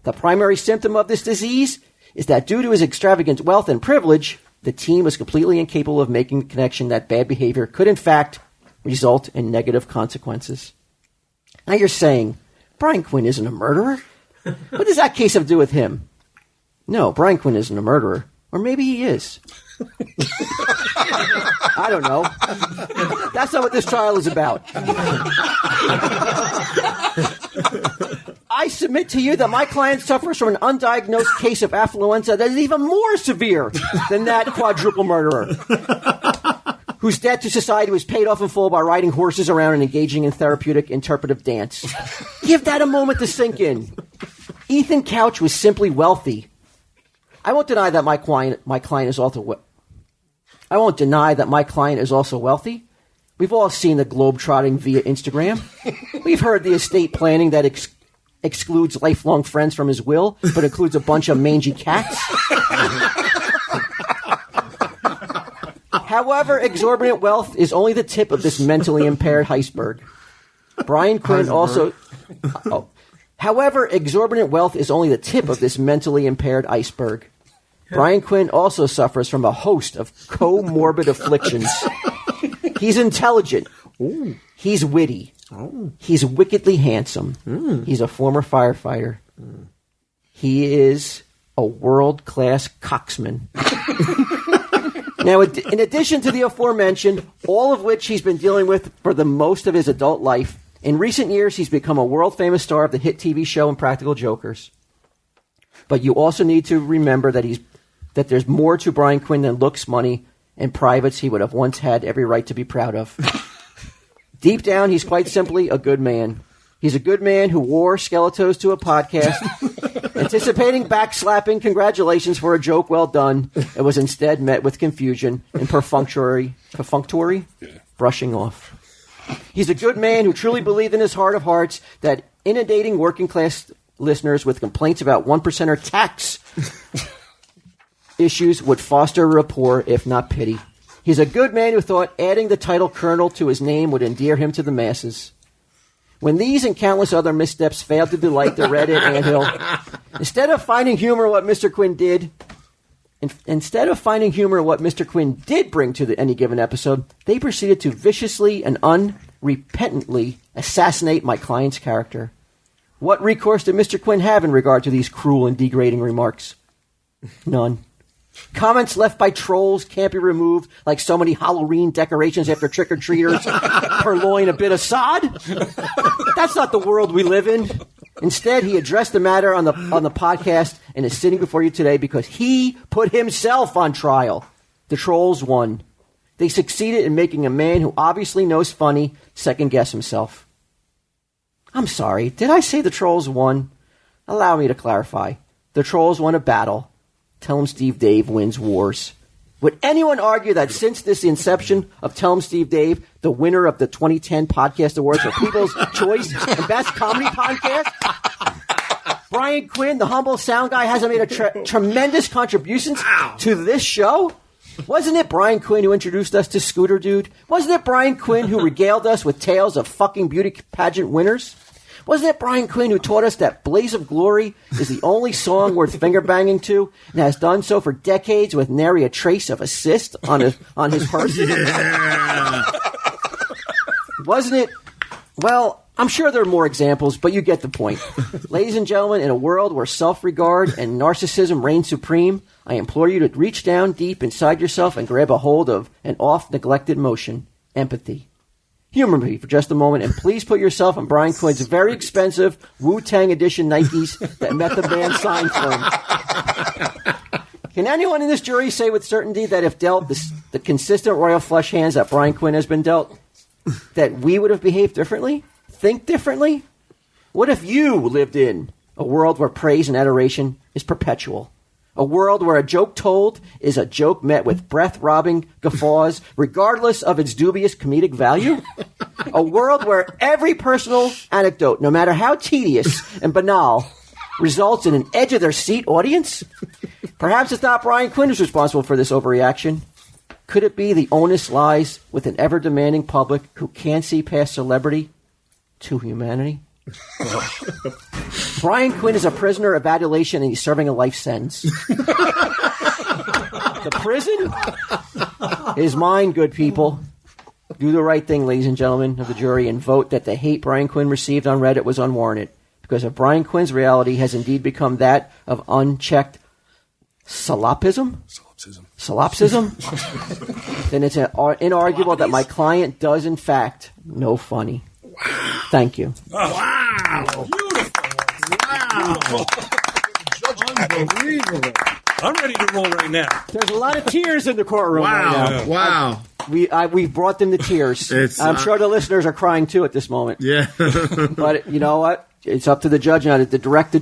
The primary symptom of this disease is that due to his extravagant wealth and privilege, the team was completely incapable of making the connection that bad behavior could in fact result in negative consequences. Now you're saying, Brian Quinn isn't a murderer? What does that case have to do with him? No, Brian Quinn isn't a murderer. Or maybe he is. I don't know. That's not what this trial is about. I submit to you that my client suffers from an undiagnosed case of affluenza that is even more severe than that quadruple murderer, whose debt to society was paid off in full by riding horses around and engaging in therapeutic interpretive dance. Give that a moment to sink in. Ethan Couch was simply wealthy. I won't deny that my client is also I won't deny that my client is also wealthy. We've all seen the globe-trotting via Instagram. We've heard the estate planning that excludes lifelong friends from his will, but includes a bunch of mangy cats. However, exorbitant wealth is only the tip of this mentally impaired iceberg. Brian Quinn also... However, exorbitant wealth is only the tip of this mentally impaired iceberg. Brian Quinn also suffers from a host of comorbid afflictions. He's intelligent. Ooh. He's witty. Oh. He's wickedly handsome. He's a former firefighter. He is a world-class coxman. Now, in addition to the aforementioned, all of which he's been dealing with for the most of his adult life, in recent years he's become a world-famous star of the hit TV show Impractical Jokers. But you also need to remember that there's more to Brian Quinn than looks, money, and privates he would have once had every right to be proud of. Deep down, he's quite simply a good man. He's a good man who wore Skeletos to a podcast, anticipating backslapping congratulations for a joke well done, and was instead met with confusion and perfunctory brushing off. He's a good man who truly believed in his heart of hearts that inundating working-class listeners with complaints about 1%er tax issues would foster rapport, if not pity. He's a good man who thought adding the title Colonel to his name would endear him to the masses. When these and countless other missteps failed to delight the Reddit anthill, instead of finding humor in what Mr. Quinn did bring to any given episode, they proceeded to viciously and unrepentantly assassinate my client's character. What recourse did Mr. Quinn have in regard to these cruel and degrading remarks? None. Comments left by trolls can't be removed like so many Halloween decorations after trick-or-treaters purloin a bit of sod. That's not the world we live in. Instead, he addressed the matter on the podcast and is sitting before you today because he put himself on trial. The trolls won. They succeeded in making a man who obviously knows funny second-guess himself. I'm sorry, did I say the trolls won? Allow me to clarify. The trolls won a battle. Tell 'em Steve Dave wins wars. Would anyone argue that since this inception of Tell 'em Steve Dave, the winner of the 2010 Podcast Awards for People's Choice and Best Comedy Podcast, Brian Quinn, the humble sound guy, hasn't made a tremendous contributions to this show? Wasn't it Brian Quinn who introduced us to Scooter Dude? Wasn't it Brian Quinn who regaled us with tales of fucking beauty pageant winners? Wasn't it Brian Quinn who taught us that Blaze of Glory is the only song worth finger-banging to and has done so for decades with nary a trace of a cyst on his person? Yeah. Wasn't it? Well, I'm sure there are more examples, but you get the point. Ladies and gentlemen, in a world where self-regard and narcissism reign supreme, I implore you to reach down deep inside yourself and grab a hold of an oft-neglected emotion, empathy. Humor me for just a moment, and please put yourself in Brian Quinn's very expensive Wu-Tang edition Nikes that Method Man signed for him. Can anyone in this jury say with certainty that if dealt the consistent royal flush hands that Brian Quinn has been dealt, that we would have behaved differently? Think differently? What if you lived in a world where praise and adoration is perpetual? A world where a joke told is a joke met with breath-robbing guffaws, regardless of its dubious comedic value? A world where every personal anecdote, no matter how tedious and banal, results in an edge-of-their-seat audience? Perhaps it's not Brian Quinn who's responsible for this overreaction. Could it be the onus lies with an ever-demanding public who can't see past celebrity to humanity? Brian Quinn is a prisoner of adulation and he's serving a life sentence. The prison is mine, good people. Do the right thing, ladies and gentlemen of the jury, and vote that the hate Brian Quinn received on Reddit was unwarranted. Because if Brian Quinn's reality has indeed become that of unchecked solipsism, then it's inarguable that my client does, in fact, know funny. Wow. Thank you. Wow. Beautiful. Unbelievable. I'm ready to roll right now. There's a lot of tears in the courtroom right now. Wow. We've brought them to tears. I'm sure the listeners are crying too at this moment. Yeah. But you know what? It's up to the judge now to direct the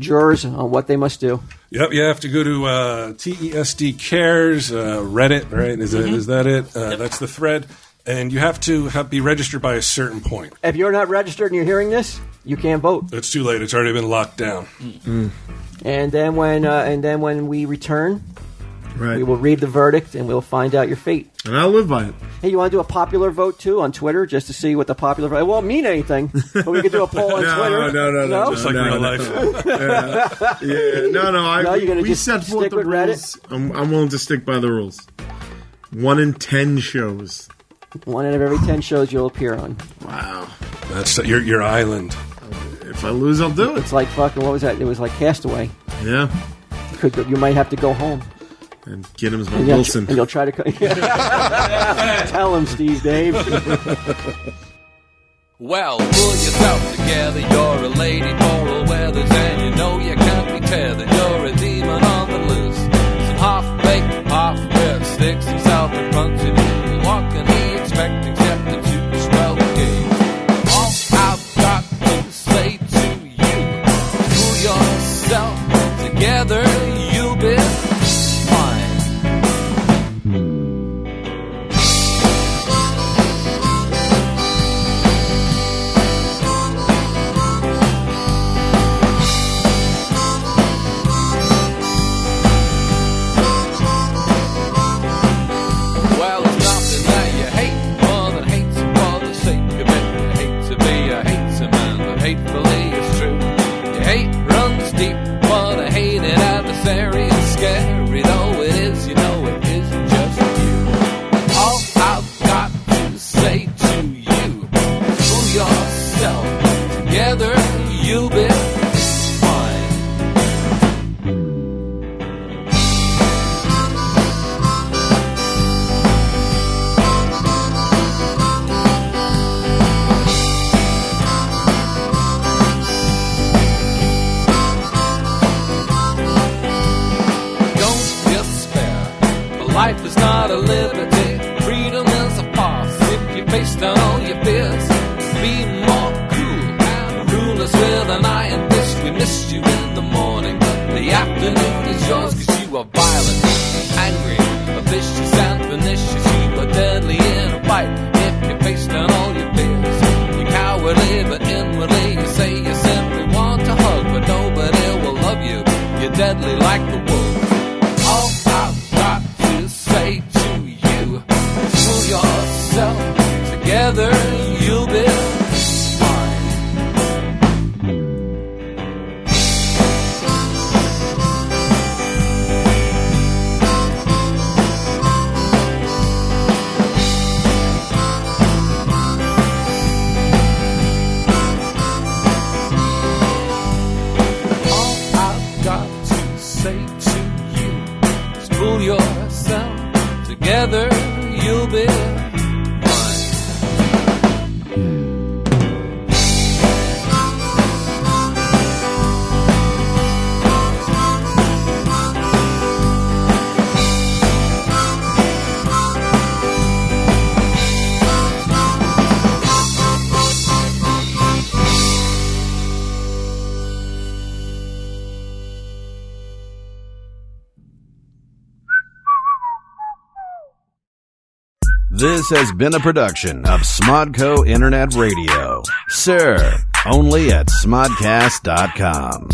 jurors on what they must do. Yep, you have to go to TESD Cares, Reddit, right? Is that it? That's the thread. And you have to be registered by a certain point. If you're not registered and you're hearing this, you can't vote. It's too late. It's already been locked down. Mm. And then when we return, right, we will read the verdict and we'll find out your fate. And I'll live by it. Hey, you want to do a popular vote too on Twitter just to see what the popular vote? It won't mean anything, but we could do a poll on Twitter. No. Just like real life. We set forth the rules. I'm willing to stick by the rules. 1 in 10 shows. 1 out of every 10 shows you'll appear on. Wow. That's your island. If I lose, I'll do it. It's like fucking, what was that? It was like Castaway. Yeah. You might have to go home. And get him as my Wilson. And you'll try to... Tell him, Steve Dave. Well, pull yourself together. You're a lady for all weathers, and you know you can't be tethered. You're a demon on the loose. Some half-baked, half-wet sticks himself in front of you. What can he expect except that you swell the game? All I've got to say to you, pull yourself together, you'll be fine. missed you in the morning, but the afternoon is yours, 'cause you are violent, angry, vicious and pernicious. You are deadly in a fight if you face down all your fears. You're cowardly, but inwardly you say you simply want to hug, but nobody will love you. You're deadly like the wolves. All I've got to say to you is pull yourself together, you'll be pull yourself together, you'll be This has been a production of Smodco Internet Radio. Sir, only at smodcast.com.